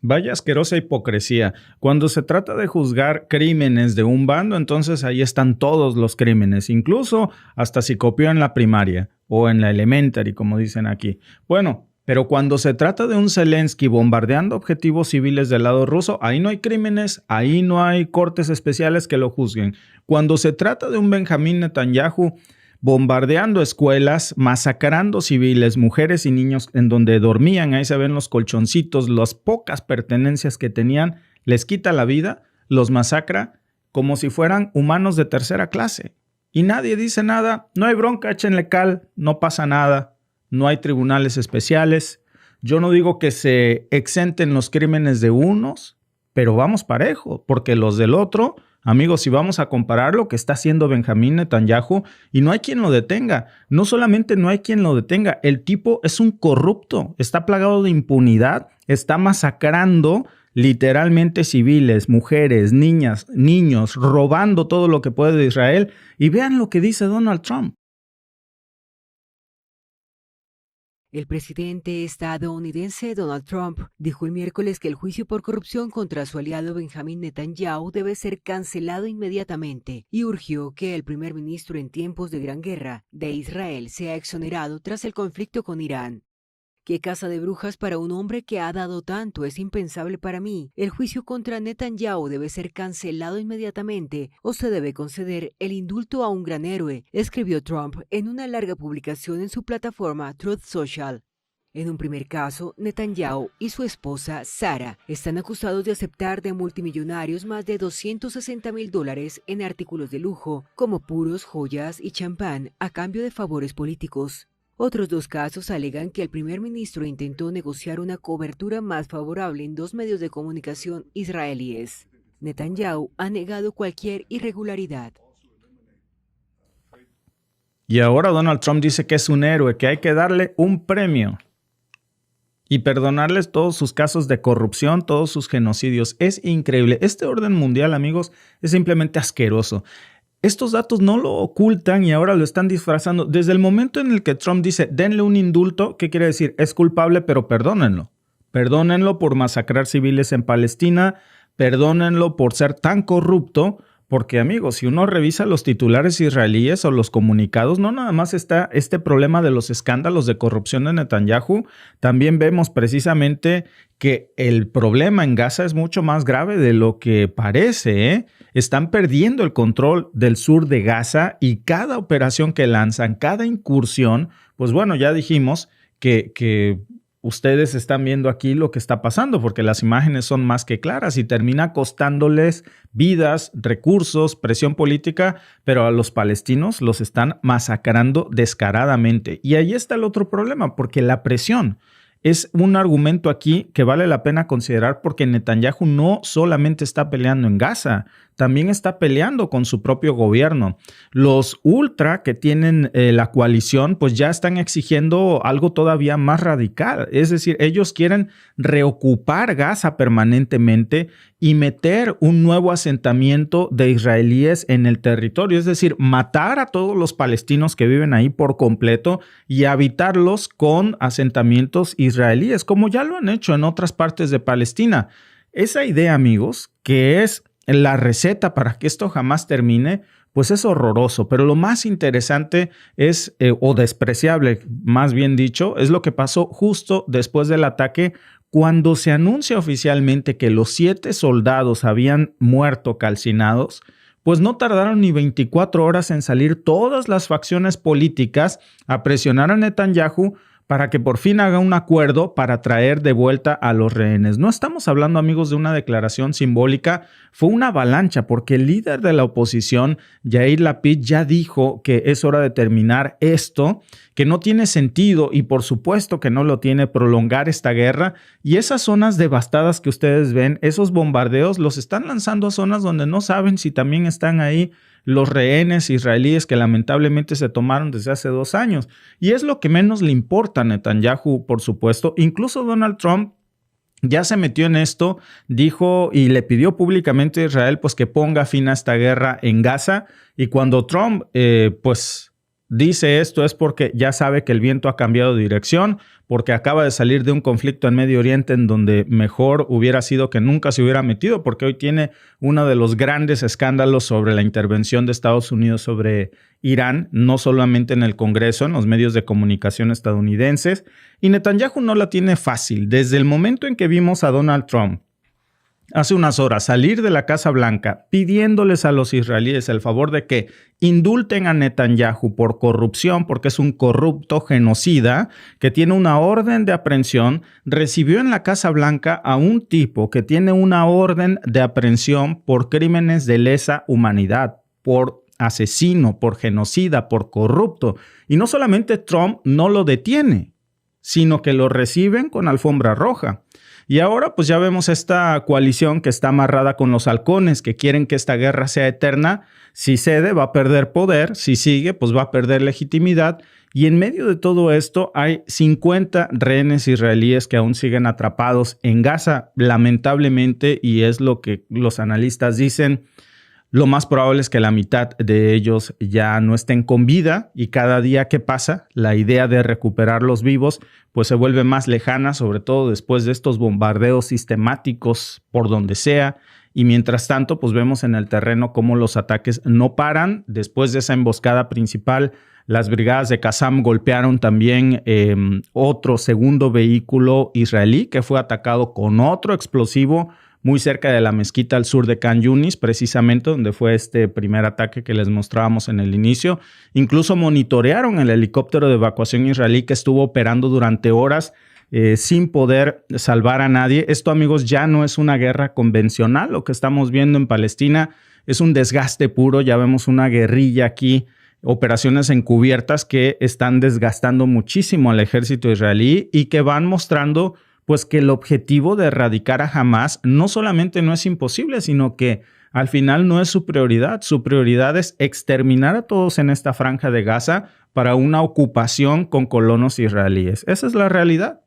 Vaya asquerosa hipocresía. Cuando se trata de juzgar crímenes de un bando, entonces ahí están todos los crímenes, incluso hasta si copió en la primaria o en la elementary, como dicen aquí. Bueno, pero cuando se trata de un Zelensky bombardeando objetivos civiles del lado ruso, ahí no hay crímenes, ahí no hay cortes especiales que lo juzguen. Cuando se trata de un Benjamín Netanyahu bombardeando escuelas, masacrando civiles, mujeres y niños en donde dormían, ahí se ven los colchoncitos, las pocas pertenencias que tenían, les quita la vida, los masacra como si fueran humanos de tercera clase. Y nadie dice nada, no hay bronca, échenle cal, no pasa nada, no hay tribunales especiales. Yo no digo que se exenten los crímenes de unos, pero vamos parejo, porque los del otro. Amigos, si vamos a comparar lo que está haciendo Benjamín Netanyahu, y no hay quien lo detenga, no solamente no hay quien lo detenga, el tipo es un corrupto, está plagado de impunidad, está masacrando literalmente civiles, mujeres, niñas, niños, robando todo lo que puede de Israel. Y vean lo que dice Donald Trump. El presidente estadounidense Donald Trump dijo el miércoles que el juicio por corrupción contra su aliado Benjamín Netanyahu debe ser cancelado inmediatamente y urgió que el primer ministro en tiempos de gran guerra de Israel sea exonerado tras el conflicto con Irán. ¡Qué caza de brujas para un hombre que ha dado tanto! Es impensable para mí. El juicio contra Netanyahu debe ser cancelado inmediatamente o se debe conceder el indulto a un gran héroe, escribió Trump en una larga publicación en su plataforma Truth Social. En un primer caso, Netanyahu y su esposa Sara están acusados de aceptar de multimillonarios más de $260,000 en artículos de lujo, como puros, joyas y champán, a cambio de favores políticos. Otros dos casos alegan que el primer ministro intentó negociar una cobertura más favorable en dos medios de comunicación israelíes. Netanyahu ha negado cualquier irregularidad. Y ahora Donald Trump dice que es un héroe, que hay que darle un premio y perdonarles todos sus casos de corrupción, todos sus genocidios. Es increíble. Este orden mundial, amigos, es simplemente asqueroso. Estos datos no lo ocultan y ahora lo están disfrazando. Desde el momento en el que Trump dice, denle un indulto, ¿qué quiere decir? Es culpable, pero perdónenlo. Perdónenlo por masacrar civiles en Palestina, perdónenlo por ser tan corrupto, porque, amigos, si uno revisa los titulares israelíes o los comunicados, no nada más está este problema de los escándalos de corrupción de Netanyahu, también vemos precisamente que el problema en Gaza es mucho más grave de lo que parece, ¿eh? Están perdiendo el control del sur de Gaza y cada operación que lanzan, cada incursión, pues bueno, ya dijimos que ustedes están viendo aquí lo que está pasando porque las imágenes son más que claras y termina costándoles vidas, recursos, presión política, pero a los palestinos los están masacrando descaradamente. Y ahí está el otro problema, porque la presión es un argumento aquí que vale la pena considerar porque Netanyahu no solamente está peleando en Gaza, también está peleando con su propio gobierno. Los ultra que tienen la coalición pues ya están exigiendo algo todavía más radical. Es decir, ellos quieren reocupar Gaza permanentemente y meter un nuevo asentamiento de israelíes en el territorio. Es decir, matar a todos los palestinos que viven ahí por completo y habitarlos con asentamientos israelíes, como ya lo han hecho en otras partes de Palestina. Esa idea, amigos, que es la receta para que esto jamás termine, pues es horroroso. Pero lo más interesante es, o despreciable, más bien dicho, es lo que pasó justo después del ataque, cuando se anuncia oficialmente que los 7 soldados habían muerto calcinados. Pues no tardaron ni 24 horas en salir todas las facciones políticas a presionar a Netanyahu para que por fin haga un acuerdo para traer de vuelta a los rehenes. No estamos hablando, amigos, de una declaración simbólica, fue una avalancha, porque el líder de la oposición, Yair Lapid, ya dijo que es hora de terminar esto, que no tiene sentido, y por supuesto que no lo tiene, prolongar esta guerra. Y esas zonas devastadas que ustedes ven, esos bombardeos, los están lanzando a zonas donde no saben si también están ahí los rehenes israelíes que lamentablemente se tomaron desde hace 2 años. Y es lo que menos le importa a Netanyahu, por supuesto. Incluso Donald Trump ya se metió en esto, dijo y le pidió públicamente a Israel pues que ponga fin a esta guerra en Gaza. Y cuando Trump dice esto es porque ya sabe que el viento ha cambiado de dirección, porque acaba de salir de un conflicto en Medio Oriente en donde mejor hubiera sido que nunca se hubiera metido, porque hoy tiene uno de los grandes escándalos sobre la intervención de Estados Unidos sobre Irán, no solamente en el Congreso, en los medios de comunicación estadounidenses. Y Netanyahu no la tiene fácil. Desde el momento en que vimos a Donald Trump hace unas horas salir de la Casa Blanca pidiéndoles a los israelíes el favor de que indulten a Netanyahu por corrupción, porque es un corrupto genocida que tiene una orden de aprehensión, recibió en la Casa Blanca a un tipo que tiene una orden de aprehensión por crímenes de lesa humanidad, por asesino, por genocida, por corrupto. Y no solamente Trump no lo detiene, sino que lo reciben con alfombra roja. Y ahora pues ya vemos esta coalición que está amarrada con los halcones, que quieren que esta guerra sea eterna. Si cede va a perder poder, si sigue pues va a perder legitimidad. Y en medio de todo esto hay 50 rehenes israelíes que aún siguen atrapados en Gaza, lamentablemente, y es lo que los analistas dicen. Lo más probable es que la mitad de ellos ya no estén con vida, y cada día que pasa, la idea de recuperarlos vivos pues se vuelve más lejana, sobre todo después de estos bombardeos sistemáticos por donde sea. Y mientras tanto, pues vemos en el terreno cómo los ataques no paran. Después de esa emboscada principal, las brigadas de Qassam golpearon también otro segundo vehículo israelí que fue atacado con otro explosivo muy cerca de la mezquita al sur de Khan Yunis, precisamente donde fue este primer ataque que les mostrábamos en el inicio. Incluso monitorearon el helicóptero de evacuación israelí que estuvo operando durante horas sin poder salvar a nadie. Esto, amigos, ya no es una guerra convencional. Lo que estamos viendo en Palestina es un desgaste puro. Ya vemos una guerrilla aquí, operaciones encubiertas que están desgastando muchísimo al ejército israelí y que van mostrando pues que el objetivo de erradicar a Hamás no solamente no es imposible, sino que al final no es su prioridad. Su prioridad es exterminar a todos en esta franja de Gaza para una ocupación con colonos israelíes. Esa es la realidad.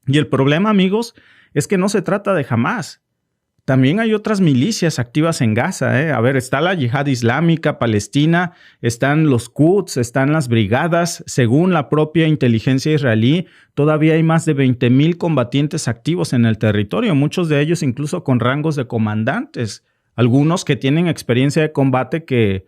Y el problema, amigos, es que no se trata de Hamás. También hay otras milicias activas en Gaza. A ver, está la Yihad Islámica Palestina, están los Quds, están las brigadas. Según la propia inteligencia israelí, todavía hay más de 20,000 combatientes activos en el territorio, muchos de ellos incluso con rangos de comandantes. Algunos que tienen experiencia de combate que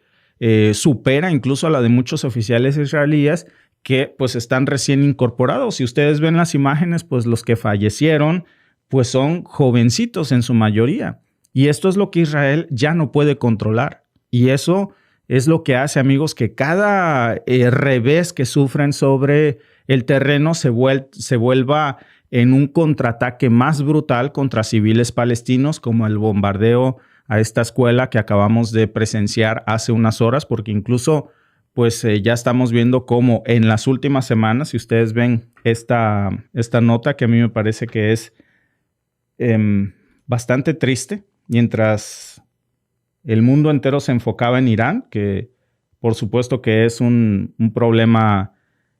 supera incluso a la de muchos oficiales israelíes que pues están recién incorporados. Si ustedes ven las imágenes, pues los que fallecieron pues son jovencitos en su mayoría. Y esto es lo que Israel ya no puede controlar. Y eso es lo que hace, amigos, que cada revés que sufren sobre el terreno se vuelva en un contraataque más brutal contra civiles palestinos, como el bombardeo a esta escuela que acabamos de presenciar hace unas horas, porque incluso pues ya estamos viendo cómo en las últimas semanas, si ustedes ven esta nota que a mí me parece que es bastante triste, mientras el mundo entero se enfocaba en Irán, que por supuesto que es un problema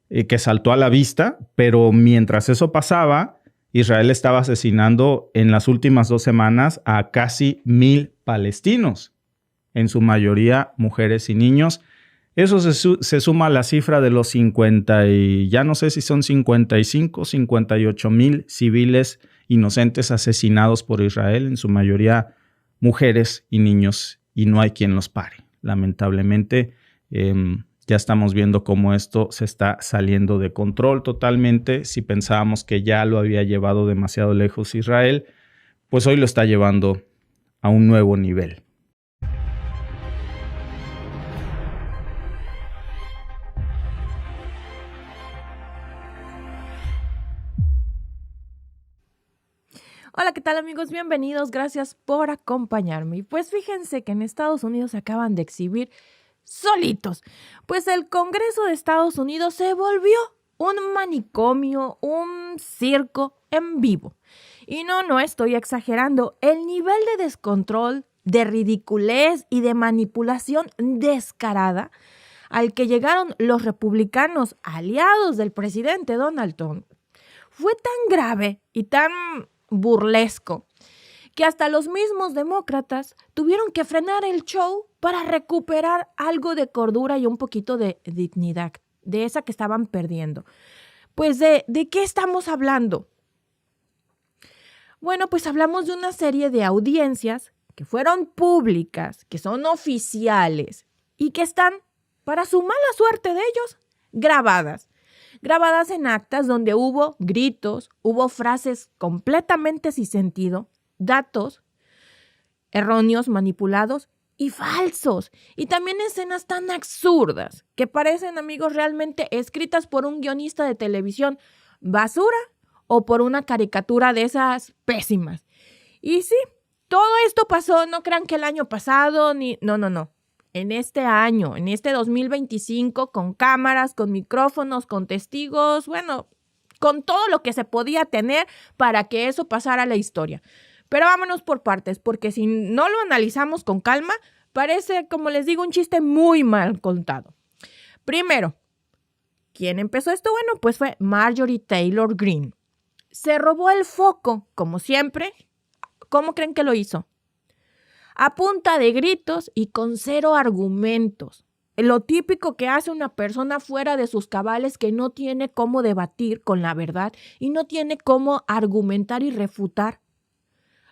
que saltó a la vista, pero mientras eso pasaba, Israel estaba asesinando en las últimas 2 semanas a casi 1,000 palestinos, en su mayoría mujeres y niños. Eso se suma a la cifra de los 50 y ya no sé si son 55, 58,000 civiles inocentes asesinados por Israel, en su mayoría mujeres y niños, y no hay quien los pare. Lamentablemente, ya estamos viendo cómo esto se está saliendo de control totalmente. Si pensábamos que ya lo había llevado demasiado lejos Israel, pues hoy lo está llevando a un nuevo nivel. Hola, ¿qué tal amigos? Bienvenidos, gracias por acompañarme. Y pues fíjense que en Estados Unidos se acaban de exhibir solitos, pues el Congreso de Estados Unidos se volvió un manicomio, un circo en vivo. Y no estoy exagerando, el nivel de descontrol, de ridiculez y de manipulación descarada al que llegaron los republicanos aliados del presidente Donald Trump fue tan grave y tan burlesco que hasta los mismos demócratas tuvieron que frenar el show para recuperar algo de cordura y un poquito de dignidad, de esa que estaban perdiendo. Pues ¿de qué estamos hablando? Bueno, pues hablamos de una serie de audiencias que fueron públicas, que son oficiales y que están, para su mala suerte de ellos, grabadas en actas donde hubo gritos, hubo frases completamente sin sentido, datos erróneos, manipulados y falsos. Y también escenas tan absurdas que parecen, amigos, realmente escritas por un guionista de televisión basura o por una caricatura de esas pésimas. Y sí, todo esto pasó, no crean que el año pasado, no. En este año, en este 2025, con cámaras, con micrófonos, con testigos, bueno, con todo lo que se podía tener para que eso pasara a la historia. Pero vámonos por partes, porque si no lo analizamos con calma, parece, como les digo, un chiste muy mal contado. Primero, ¿quién empezó esto? Bueno, pues fue Marjorie Taylor Greene. Se robó el foco, como siempre. ¿Cómo creen que lo hizo? A punta de gritos y con 0 argumentos. Lo típico que hace una persona fuera de sus cabales que no tiene cómo debatir con la verdad y no tiene cómo argumentar y refutar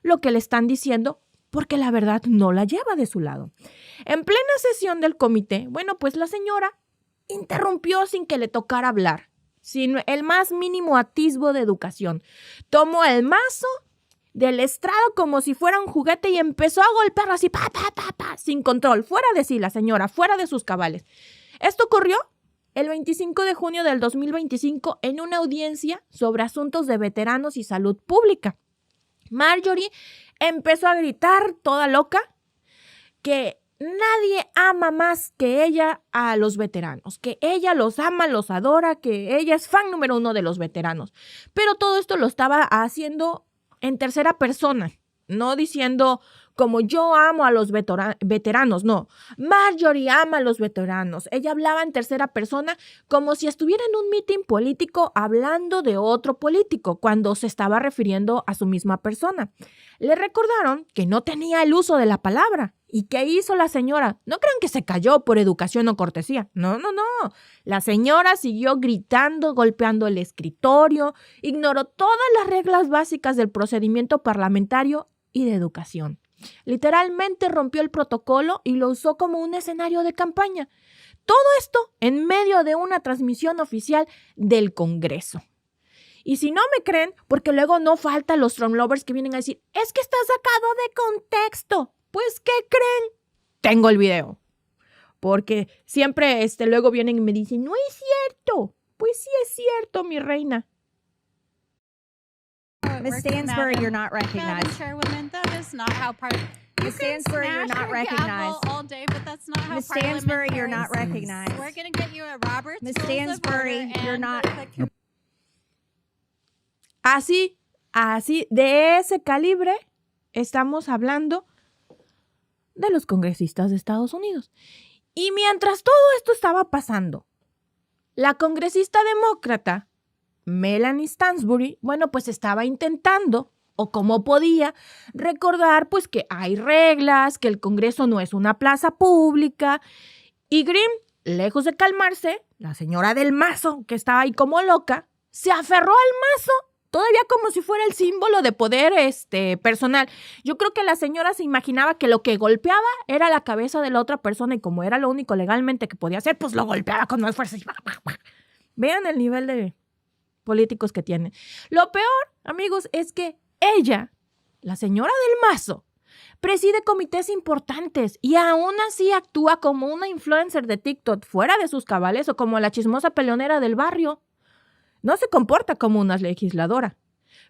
lo que le están diciendo porque la verdad no la lleva de su lado. En plena sesión del comité, bueno, pues la señora interrumpió sin que le tocara hablar, sin el más mínimo atisbo de educación. Tomó el mazo del estrado como si fuera un juguete y empezó a golpearlo así, sin control, fuera de sí la señora, fuera de sus cabales. Esto ocurrió el 25 de junio del 2025 en una audiencia sobre asuntos de veteranos y salud pública. Marjorie empezó a gritar toda loca que nadie ama más que ella a los veteranos, que ella los ama, los adora, que ella es fan número 1 de los veteranos. Pero todo esto lo estaba haciendo en tercera persona, no diciendo como yo amo a los veteranos, no. Marjorie ama a los veteranos. Ella hablaba en tercera persona como si estuviera en un mitin político hablando de otro político cuando se estaba refiriendo a su misma persona. Le recordaron que no tenía el uso de la palabra. ¿Y qué hizo la señora? No crean que se cayó por educación o cortesía. No. La señora siguió gritando, golpeando el escritorio, ignoró todas las reglas básicas del procedimiento parlamentario y de educación. Literalmente rompió el protocolo y lo usó como un escenario de campaña. Todo esto en medio de una transmisión oficial del Congreso. Y si no me creen, porque luego no faltan los Trump lovers que vienen a decir, es que está sacado de contexto. Pues, ¿qué creen? Tengo el video. Porque siempre luego vienen y me dicen, no es cierto. Pues sí es cierto, mi reina. Ms. Stansbury, you're not recognized. Madam Chairwoman, that is not how Ms. Stansbury, you're not recognized. All day, but that's not how Ms. Stansbury, you're not parliamentarians- recognized. We're going to get you a Robert's Ms. Rules of Stansbury, Order you're and not. Así, de ese calibre estamos hablando. de los congresistas de Estados Unidos. Y mientras todo esto estaba pasando, la congresista demócrata Melanie Stansbury, bueno, pues estaba intentando, o como podía, recordar pues que hay reglas, que el Congreso no es una plaza pública. Y Grimm, lejos de calmarse, la señora del mazo, que estaba ahí como loca, se aferró al mazo, todavía como si fuera el símbolo de poder personal. Yo creo que la señora se imaginaba que lo que golpeaba era la cabeza de la otra persona y como era lo único legalmente que podía hacer, pues lo golpeaba con más fuerza. Vean el nivel de políticos que tienen. Lo peor, amigos, es que ella, la señora del mazo, preside comités importantes y aún así actúa como una influencer de TikTok fuera de sus cabales o como la chismosa peleonera del barrio. No se comporta como una legisladora.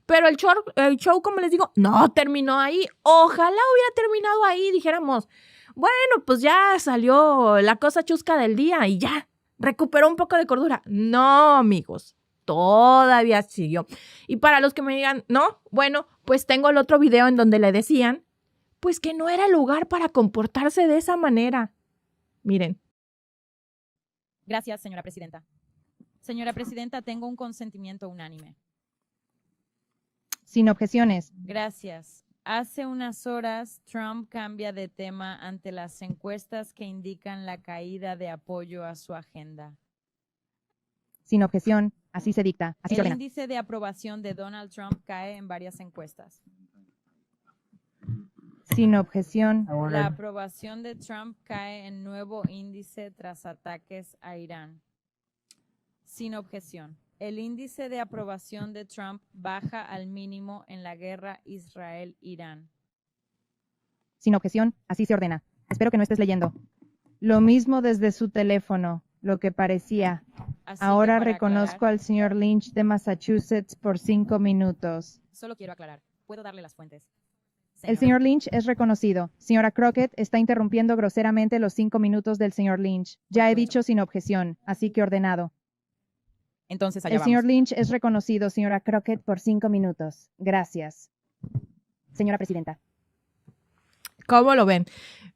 Pero el show, como les digo, no terminó ahí. Ojalá hubiera terminado ahí, dijéramos, bueno, pues ya salió la cosa chusca del día y ya, recuperó un poco de cordura. No, amigos, todavía siguió. Y para los que me digan, no, bueno, pues tengo el otro video en donde le decían, pues que no era lugar para comportarse de esa manera. Miren. Gracias, señora presidenta. Señora presidenta, tengo un consentimiento unánime. Sin objeciones. Gracias. Hace unas horas, Trump cambia de tema ante las encuestas que indican la caída de apoyo a su agenda. Sin objeción. Así se dicta. Así se El ordena. índice de aprobación de Donald Trump cae en varias encuestas. Sin objeción. La aprobación de Trump cae en nuevo índice tras ataques a Irán. Sin objeción. El índice de aprobación de Trump baja al mínimo en la guerra Israel-Irán. Sin objeción. Así se ordena. Espero que no estés leyendo. Lo mismo desde su teléfono, lo que parecía. Así Ahora que para reconozco aclarar, al señor Lynch de Massachusetts por 5 minutos. solo quiero aclarar. ¿Puedo darle las fuentes? El señor Lynch es reconocido. Señora Crockett está interrumpiendo groseramente los 5 minutos del señor Lynch. Ya he dicho sin objeción, así que ordenado. Entonces allá El señor vamos. Lynch es reconocido, señora Crockett, por 5 minutos. Gracias. Señora presidenta. ¿Cómo lo ven?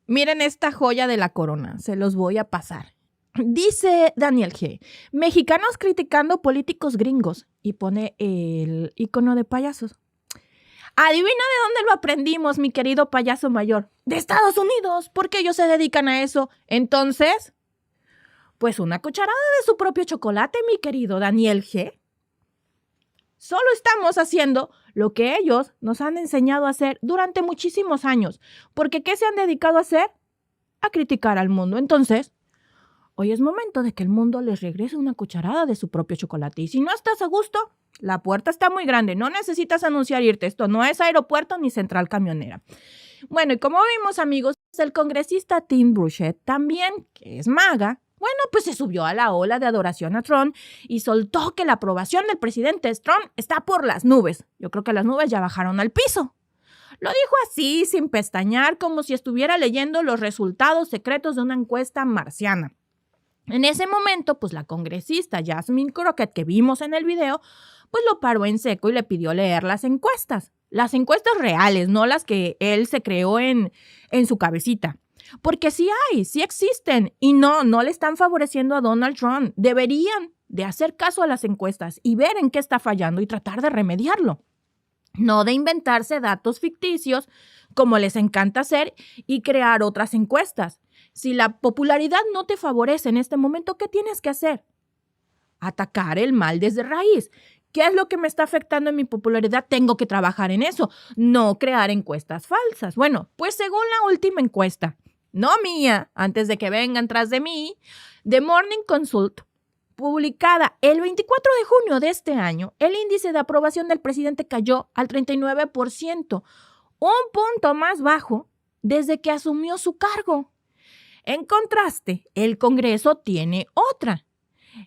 Miren esta joya de la corona, se los voy a pasar. Dice Daniel G. Mexicanos criticando políticos gringos y pone el icono de payasos. Adivina de dónde lo aprendimos, mi querido payaso mayor. De Estados Unidos, porque ellos se dedican a eso. Entonces, pues una cucharada de su propio chocolate, mi querido Daniel G. Solo estamos haciendo lo que ellos nos han enseñado a hacer durante muchísimos años. Porque ¿qué se han dedicado a hacer? A criticar al mundo. Entonces, hoy es momento de que el mundo les regrese una cucharada de su propio chocolate. Y si no estás a gusto, la puerta está muy grande. No necesitas anunciar irte. Esto no es aeropuerto ni central camionera. Bueno, y como vimos, amigos, el congresista Tim Burchett también, que es MAGA, bueno, pues se subió a la ola de adoración a Trump y soltó que la aprobación del presidente Trump está por las nubes. Yo creo que las nubes ya bajaron al piso. Lo dijo así, sin pestañear, como si estuviera leyendo los resultados secretos de una encuesta marciana. En ese momento, pues la congresista Jasmine Crockett, que vimos en el video, pues lo paró en seco y le pidió leer las encuestas. Las encuestas reales, no las que él se creó en su cabecita. Porque sí hay, sí existen y no le están favoreciendo a Donald Trump. Deberían de hacer caso a las encuestas y ver en qué está fallando y tratar de remediarlo. No de inventarse datos ficticios como les encanta hacer y crear otras encuestas. Si la popularidad no te favorece en este momento, ¿qué tienes que hacer? Atacar el mal desde raíz. ¿Qué es lo que me está afectando en mi popularidad? Tengo que trabajar en eso, no crear encuestas falsas. Bueno, pues según la última encuesta, no mía, antes de que vengan tras de mí, The Morning Consult, publicada el 24 de junio de este año, el índice de aprobación del presidente cayó al 39%, un punto más bajo desde que asumió su cargo. En contraste, el Congreso tiene otra.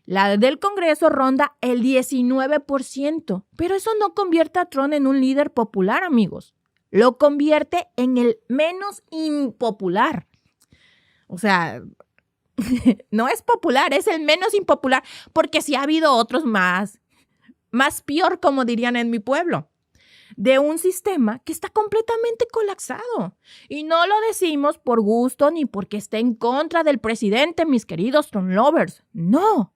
La del Congreso ronda el 19%, pero eso no convierte a Trump en un líder popular, amigos. Lo convierte en el menos impopular. O sea, no es popular, es el menos impopular, porque sí ha habido otros más peor, como dirían en mi pueblo. de un sistema que está completamente colapsado. Y no lo decimos por gusto ni porque esté en contra del presidente, mis queridos Trump lovers. No.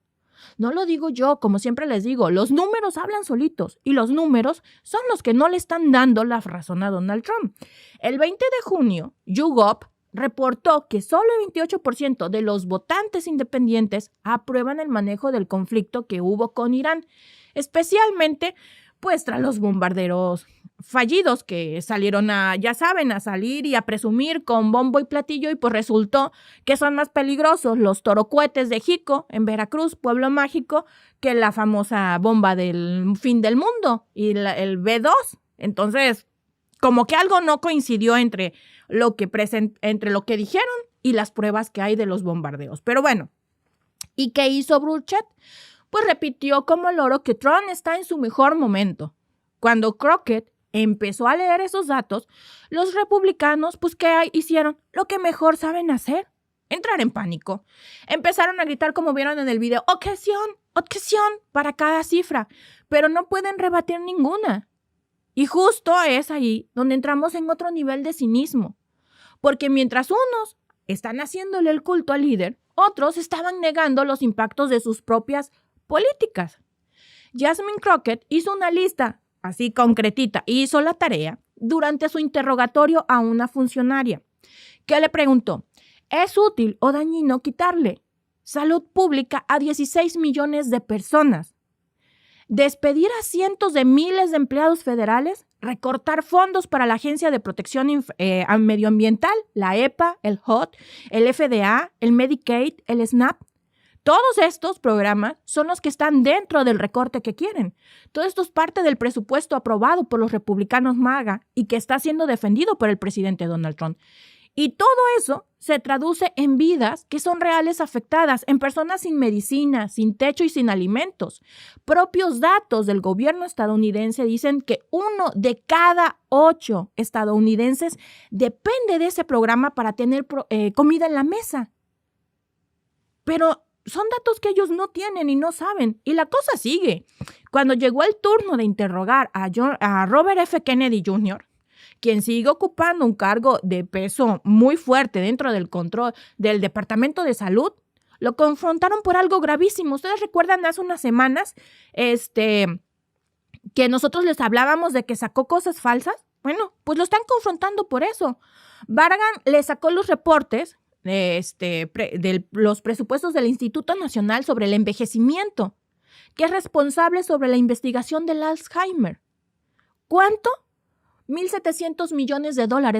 No lo digo yo, como siempre les digo, los números hablan solitos y los números son los que no le están dando la razón a Donald Trump. El 20 de junio, YouGov reportó que solo el 28% de los votantes independientes aprueban el manejo del conflicto que hubo con Irán, especialmente pues tras los bombarderos fallidos que salieron a salir y a presumir con bombo y platillo, y pues resultó que son más peligrosos los torocohetes de Jico en Veracruz, pueblo mágico, que la famosa bomba del fin del mundo y el B2. Entonces, como que algo no coincidió entre lo que dijeron y las pruebas que hay de los bombardeos. Pero bueno, ¿y qué hizo Burchett? Pues repitió como loro que Trump está en su mejor momento. Cuando Crockett empezó a leer esos datos, los republicanos, pues, ¿qué hicieron? Lo que mejor saben hacer, entrar en pánico. Empezaron a gritar, como vieron en el video, objeción, objeción, para cada cifra, pero no pueden rebatir ninguna. Y justo es ahí donde entramos en otro nivel de cinismo, porque mientras unos están haciéndole el culto al líder, otros estaban negando los impactos de sus propias políticas. Jasmine Crockett hizo una lista así concretita y hizo la tarea durante su interrogatorio a una funcionaria que le preguntó, ¿es útil o dañino quitarle salud pública a 16 millones de personas? ¿Despedir a cientos de miles de empleados federales? ¿Recortar fondos para la Agencia de Protección Medioambiental, la EPA, el HUD, el FDA, el Medicaid, el SNAP? Todos estos programas son los que están dentro del recorte que quieren. Todo esto es parte del presupuesto aprobado por los republicanos MAGA y que está siendo defendido por el presidente Donald Trump. Y todo eso se traduce en vidas que son reales afectadas, en personas sin medicina, sin techo y sin alimentos. Propios datos del gobierno estadounidense dicen que 1 de cada 8 estadounidenses depende de ese programa para tener comida en la mesa. Pero son datos que ellos no tienen y no saben. Y la cosa sigue. Cuando llegó el turno de interrogar a Robert F. Kennedy Jr., quien sigue ocupando un cargo de peso muy fuerte dentro del control del Departamento de Salud, lo confrontaron por algo gravísimo. ¿Ustedes recuerdan hace unas semanas que nosotros les hablábamos de que sacó cosas falsas? Bueno, pues lo están confrontando por eso. Bargan le sacó los reportes de los presupuestos del Instituto Nacional sobre el Envejecimiento, que es responsable sobre la investigación del Alzheimer. ¿Cuánto? $1,700 millones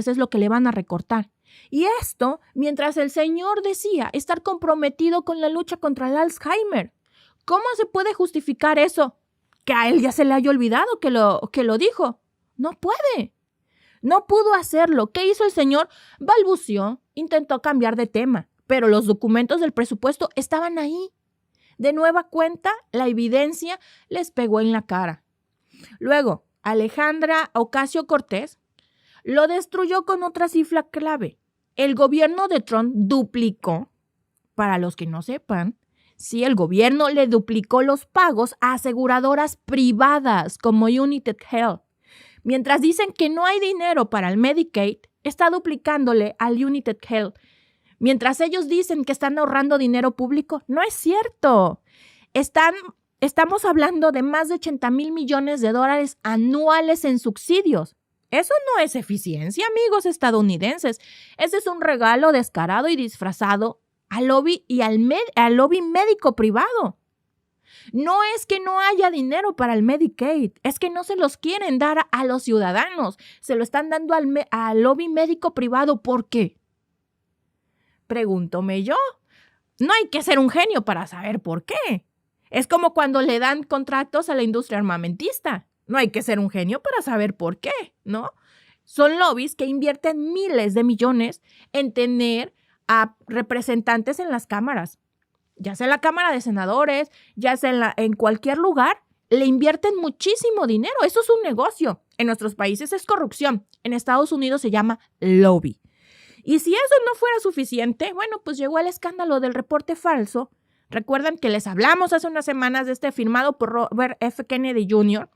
es lo que le van a recortar. Y esto mientras el señor decía estar comprometido con la lucha contra el Alzheimer. ¿Cómo se puede justificar eso? ¿Que a él ya se le haya olvidado que lo dijo? No puede. No pudo hacerlo. ¿Qué hizo el señor? Balbuceó, intentó cambiar de tema, pero los documentos del presupuesto estaban ahí. De nueva cuenta, la evidencia les pegó en la cara. Luego, Alejandra Ocasio-Cortez lo destruyó con otra cifra clave. El gobierno de Trump duplicó, para los que no sepan, sí, el gobierno le duplicó los pagos a aseguradoras privadas como United Health. Mientras dicen que no hay dinero para el Medicaid, está duplicándole al United Health. Mientras ellos dicen que están ahorrando dinero público, no es cierto. Estamos hablando de más de $80,000 millones anuales en subsidios. Eso no es eficiencia, amigos estadounidenses. Ese es un regalo descarado y disfrazado al lobby y al lobby médico privado. No es que no haya dinero para el Medicaid, es que no se los quieren dar a los ciudadanos. Se lo están dando al lobby médico privado. ¿Por qué? Pregúntome yo. No hay que ser un genio para saber por qué. Es como cuando le dan contratos a la industria armamentista. No hay que ser un genio para saber por qué, ¿no? Son lobbies que invierten miles de millones en tener a representantes en las cámaras. Ya sea en la Cámara de Senadores, ya sea en cualquier lugar, le invierten muchísimo dinero. Eso es un negocio. En nuestros países es corrupción. En Estados Unidos se llama lobby. Y si eso no fuera suficiente, bueno, pues llegó el escándalo del reporte falso. Recuerdan que les hablamos hace unas semanas de firmado por Robert F. Kennedy Jr.,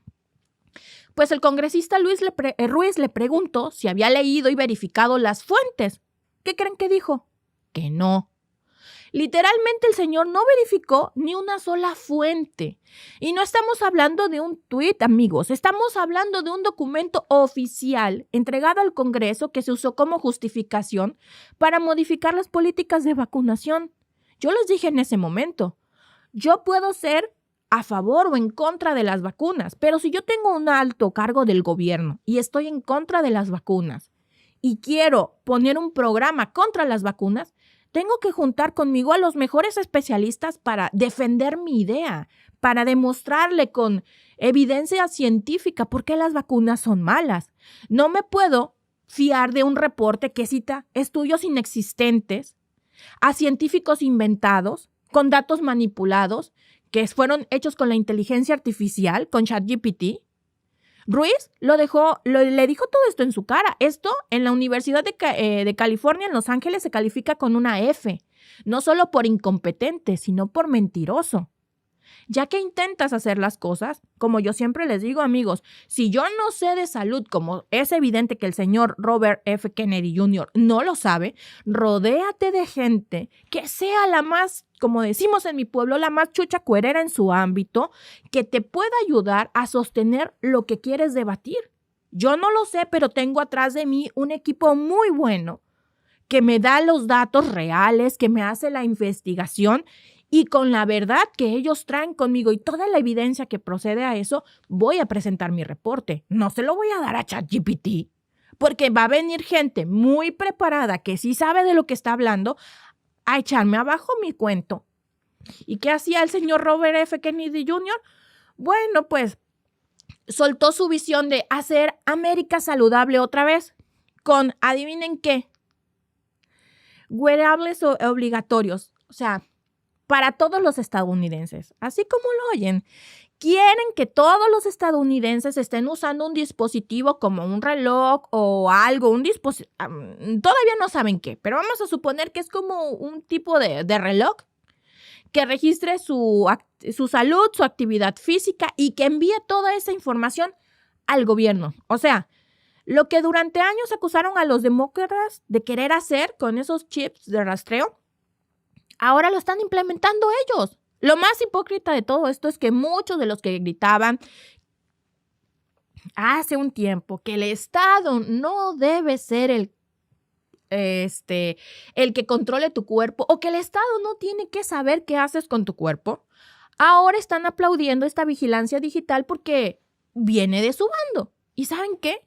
Pues el congresista Ruiz le preguntó si había leído y verificado las fuentes. ¿Qué creen que dijo? Que no. Literalmente el señor no verificó ni una sola fuente. Y no estamos hablando de un tuit, amigos. Estamos hablando de un documento oficial entregado al Congreso que se usó como justificación para modificar las políticas de vacunación. Yo les dije en ese momento, yo puedo ser a favor o en contra de las vacunas, pero si yo tengo un alto cargo del gobierno y estoy en contra de las vacunas y quiero poner un programa contra las vacunas, tengo que juntar conmigo a los mejores especialistas para defender mi idea, para demostrarle con evidencia científica por qué las vacunas son malas. No me puedo fiar de un reporte que cita estudios inexistentes, a científicos inventados, con datos manipulados, que fueron hechos con la inteligencia artificial, con ChatGPT. Ruiz le dijo todo esto en su cara. Esto en la Universidad de California en Los Ángeles se califica con una F, no solo por incompetente, sino por mentiroso. Ya que intentas hacer las cosas, como yo siempre les digo, amigos, si yo no sé de salud, como es evidente que el señor Robert F. Kennedy Jr. no lo sabe, rodéate de gente que sea la más, como decimos en mi pueblo, la más chucha cuerera en su ámbito, que te pueda ayudar a sostener lo que quieres debatir. Yo no lo sé, pero tengo atrás de mí un equipo muy bueno que me da los datos reales, que me hace la investigación y con la verdad que ellos traen conmigo y toda la evidencia que procede a eso, voy a presentar mi reporte. No se lo voy a dar a ChatGPT, porque va a venir gente muy preparada que sí sabe de lo que está hablando a echarme abajo mi cuento. ¿Y qué hacía el señor Robert F. Kennedy Jr.? Bueno, pues soltó su visión de hacer América saludable otra vez con, adivinen qué, wearables obligatorios, o sea, para todos los estadounidenses, así como lo oyen. Quieren que todos los estadounidenses estén usando un dispositivo como un reloj o algo, todavía no saben qué, pero vamos a suponer que es como un tipo de reloj que registre su salud, su actividad física y que envíe toda esa información al gobierno. O sea, lo que durante años acusaron a los demócratas de querer hacer con esos chips de rastreo, ahora lo están implementando ellos. Lo más hipócrita de todo esto es que muchos de los que gritaban hace un tiempo que el Estado no debe ser el que controle tu cuerpo o que el Estado no tiene que saber qué haces con tu cuerpo, ahora están aplaudiendo esta vigilancia digital porque viene de su bando. ¿Y saben qué?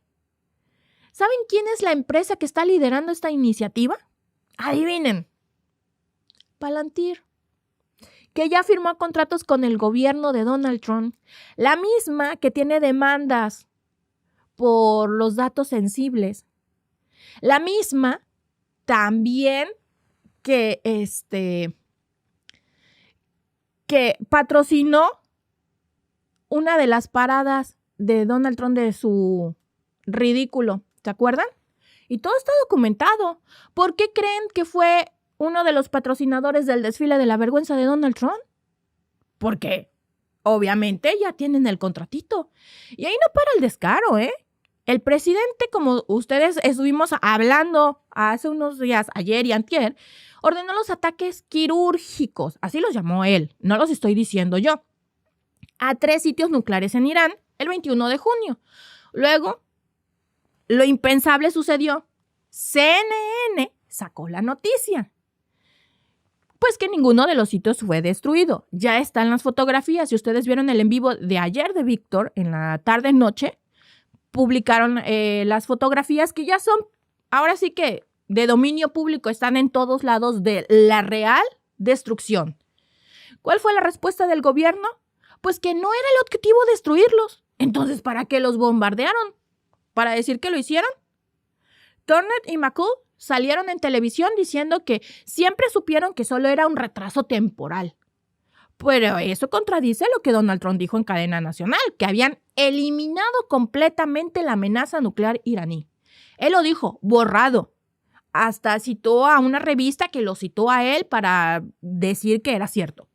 ¿Saben quién es la empresa que está liderando esta iniciativa? Adivinen. Palantir, que ya firmó contratos con el gobierno de Donald Trump, la misma que tiene demandas por los datos sensibles, la misma también que patrocinó una de las paradas de Donald Trump de su ridículo, ¿se acuerdan? Y todo está documentado. ¿Por qué creen que fue uno de los patrocinadores del desfile de la vergüenza de Donald Trump? Porque obviamente ya tienen el contratito. Y ahí no para el descaro, ¿eh? El presidente, como ustedes estuvimos hablando hace unos días, ayer y antier, ordenó los ataques quirúrgicos, así los llamó él, no los estoy diciendo yo, a 3 sitios nucleares en Irán el 21 de junio. Luego, lo impensable sucedió. CNN sacó la noticia. Pues que ninguno de los sitios fue destruido. Ya están las fotografías. Si ustedes vieron el en vivo de ayer de Víctor, en la tarde-noche, publicaron las fotografías que ya son, ahora sí que de dominio público, están en todos lados de la real destrucción. ¿Cuál fue la respuesta del gobierno? Pues que no era el objetivo destruirlos. Entonces, ¿para qué los bombardearon? ¿Para decir que lo hicieron? Turner y McCall salieron en televisión diciendo que siempre supieron que solo era un retraso temporal. Pero eso contradice lo que Donald Trump dijo en cadena nacional, que habían eliminado completamente la amenaza nuclear iraní. Él lo dijo, borrado. Hasta citó a una revista que lo citó a él para decir que era cierto.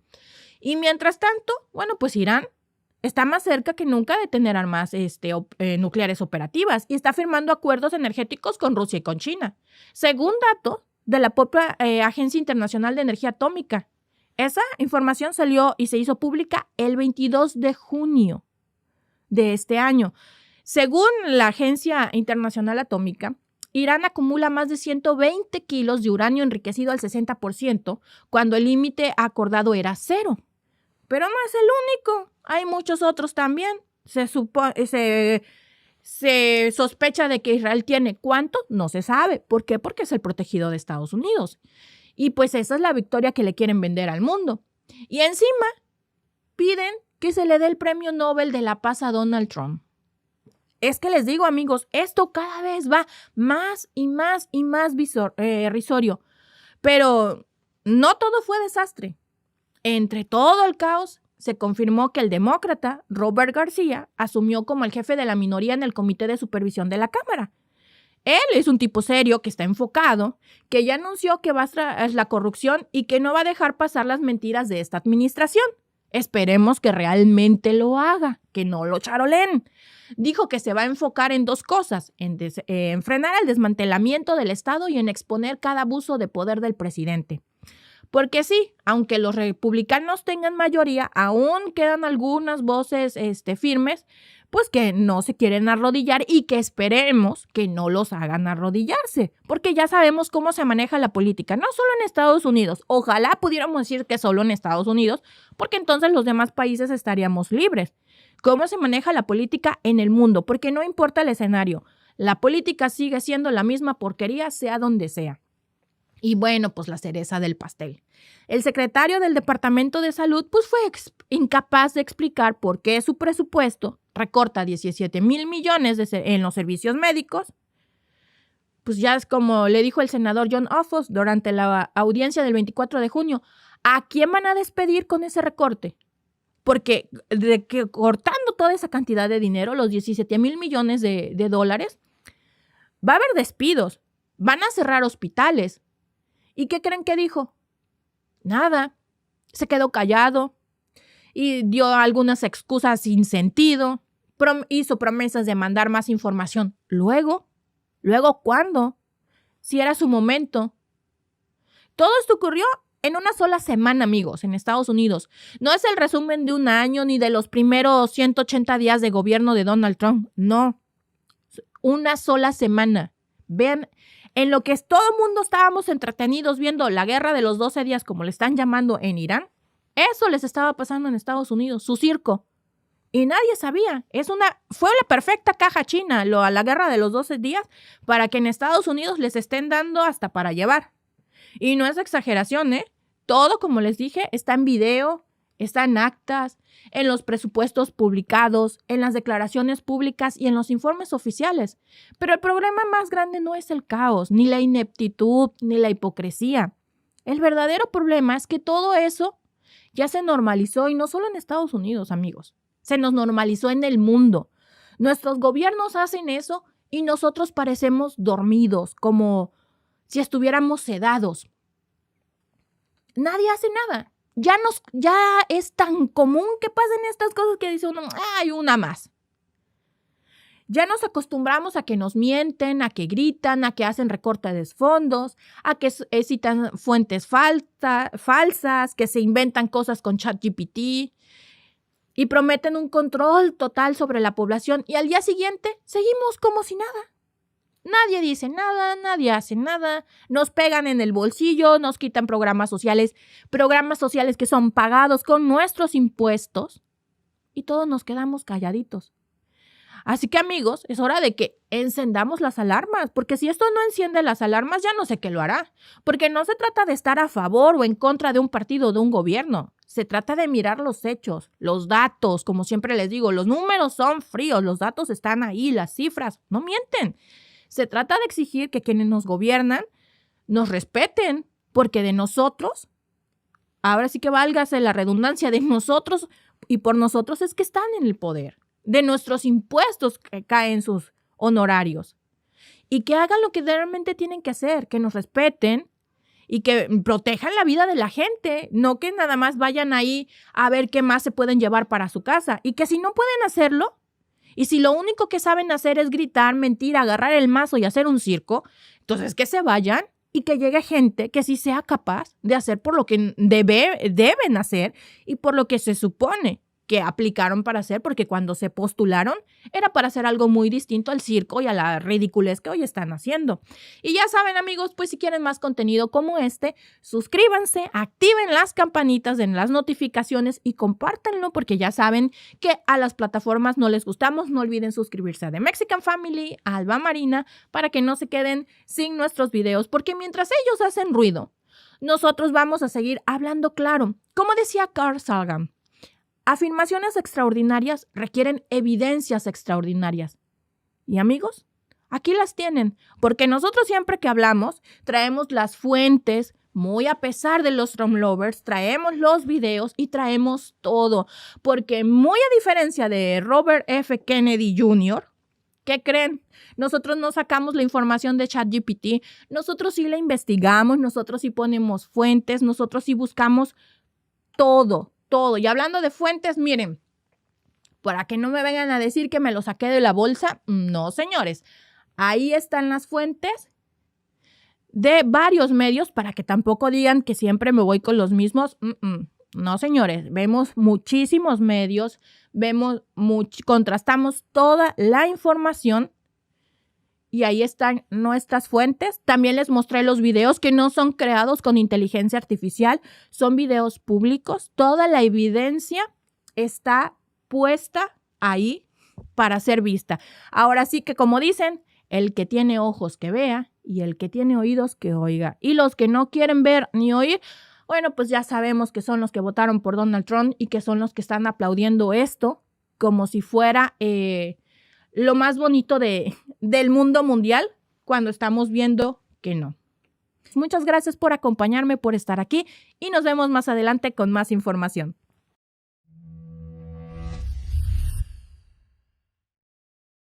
Y mientras tanto, bueno, pues Irán está más cerca que nunca de tener armas nucleares operativas y está firmando acuerdos energéticos con Rusia y con China. Según datos de la propia Agencia Internacional de Energía Atómica. Esa información salió y se hizo pública el 22 de junio de este año. Según la Agencia Internacional Atómica, Irán acumula más de 120 kilos de uranio enriquecido al 60% cuando el límite acordado era 0. Pero no es el único, hay muchos otros también. Se sospecha de que Israel tiene ¿cuánto? No se sabe. ¿Por qué? Porque es el protegido de Estados Unidos. Y pues esa es la victoria que le quieren vender al mundo. Y encima piden que se le dé el premio Nobel de la Paz a Donald Trump. Es que les digo, amigos, esto cada vez va más y más y más risorio. Pero no todo fue desastre. Entre todo el caos, se confirmó que el demócrata Robert García asumió como el jefe de la minoría en el Comité de Supervisión de la Cámara. Él es un tipo serio que está enfocado, que ya anunció que va a la corrupción y que no va a dejar pasar las mentiras de esta administración. Esperemos que realmente lo haga, que no lo charoleen. Dijo que se va a enfocar en dos cosas, en frenar el desmantelamiento del Estado y en exponer cada abuso de poder del presidente. Porque sí, aunque los republicanos tengan mayoría, aún quedan algunas voces firmes, pues que no se quieren arrodillar y que esperemos que no los hagan arrodillarse, porque ya sabemos cómo se maneja la política, no solo en Estados Unidos. Ojalá pudiéramos decir que solo en Estados Unidos, porque entonces los demás países estaríamos libres. Cómo se maneja la política en el mundo, porque no importa el escenario, la política sigue siendo la misma porquería, sea donde sea. Y bueno, pues la cereza del pastel. El secretario del Departamento de Salud pues fue incapaz de explicar por qué su presupuesto recorta 17,000 millones en los servicios médicos. Pues ya es como le dijo el senador John Ossoff durante la audiencia del 24 de junio. ¿A quién van a despedir con ese recorte? Porque cortando toda esa cantidad de dinero, los 17,000 millones de dólares, va a haber despidos, van a cerrar hospitales. ¿Y qué creen que dijo? Nada. Se quedó callado y dio algunas excusas sin sentido. Hizo promesas de mandar más información. ¿Luego cuándo? Si era su momento. Todo esto ocurrió en una sola semana, amigos, en Estados Unidos. No es el resumen de un año ni de los primeros 180 días de gobierno de Donald Trump. No. Una sola semana. Vean. En lo que todo el mundo estábamos entretenidos viendo la guerra de los 12 días, como le están llamando en Irán, eso les estaba pasando en Estados Unidos, su circo. Y nadie sabía. Fue la perfecta caja china, la guerra de los 12 días, para que en Estados Unidos les estén dando hasta para llevar. Y no es exageración, ¿eh? Todo, como les dije, está en video, está en actas, en los presupuestos publicados, en las declaraciones públicas y en los informes oficiales. Pero el problema más grande no es el caos, ni la ineptitud, ni la hipocresía. El verdadero problema es que todo eso ya se normalizó, y no solo en Estados Unidos, amigos. Se nos normalizó en el mundo. Nuestros gobiernos hacen eso y nosotros parecemos dormidos, como si estuviéramos sedados. Nadie hace nada. Ya es tan común que pasen estas cosas que dice uno, hay una más. Ya nos acostumbramos a que nos mienten, a que gritan, a que hacen recortes de fondos, a que citan fuentes falsas, que se inventan cosas con ChatGPT y prometen un control total sobre la población, y al día siguiente seguimos como si nada. Nadie dice nada, nadie hace nada, nos pegan en el bolsillo, nos quitan programas sociales que son pagados con nuestros impuestos, y todos nos quedamos calladitos. Así que, amigos, es hora de que encendamos las alarmas, porque si esto no enciende las alarmas, ya no sé qué lo hará. Porque no se trata de estar a favor o en contra de un partido o de un gobierno. Se trata de mirar los hechos, los datos, como siempre les digo, los números son fríos, los datos están ahí, las cifras no mienten. Se trata de exigir que quienes nos gobiernan nos respeten, porque de nosotros, ahora sí que válgase la redundancia, de nosotros y por nosotros es que están en el poder. De nuestros impuestos que caen sus honorarios. Y que hagan lo que realmente tienen que hacer, que nos respeten y que protejan la vida de la gente, no que nada más vayan ahí a ver qué más se pueden llevar para su casa. Y que si no pueden hacerlo, y si lo único que saben hacer es gritar, mentir, agarrar el mazo y hacer un circo, entonces que se vayan y que llegue gente que sí sea capaz de hacer por lo que deben hacer y por lo que se supone que aplicaron para hacer, porque cuando se postularon era para hacer algo muy distinto al circo y a la ridiculez que hoy están haciendo. Y ya saben, amigos, pues si quieren más contenido como este, suscríbanse, activen las campanitas en las notificaciones y compártanlo, porque ya saben que a las plataformas no les gustamos. No olviden suscribirse a The Mexican Family, a Alba Marina, para que no se queden sin nuestros videos, porque mientras ellos hacen ruido, nosotros vamos a seguir hablando claro. Como decía Carl Sagan, afirmaciones extraordinarias requieren evidencias extraordinarias. Y amigos, aquí las tienen, porque nosotros siempre que hablamos traemos las fuentes, muy a pesar de los Trump lovers, traemos los videos y traemos todo, porque muy a diferencia de Robert F. Kennedy Jr., ¿qué creen? Nosotros no sacamos la información de ChatGPT, nosotros sí la investigamos, nosotros sí ponemos fuentes, nosotros sí buscamos todo. Y hablando de fuentes, miren, para que no me vengan a decir que me lo saqué de la bolsa, no, señores. Ahí están las fuentes de varios medios para que tampoco digan que siempre me voy con los mismos. No, señores, vemos muchísimos medios, contrastamos toda la información y ahí están nuestras fuentes. También les mostré los videos que no son creados con inteligencia artificial, son videos públicos. Toda la evidencia está puesta ahí para ser vista. Ahora sí que, como dicen, el que tiene ojos que vea y el que tiene oídos que oiga. Y los que no quieren ver ni oír, bueno, pues ya sabemos que son los que votaron por Donald Trump y que son los que están aplaudiendo esto como si fuera lo más bonito del mundo mundial, cuando estamos viendo que no. Muchas gracias por acompañarme, por estar aquí y nos vemos más adelante con más información.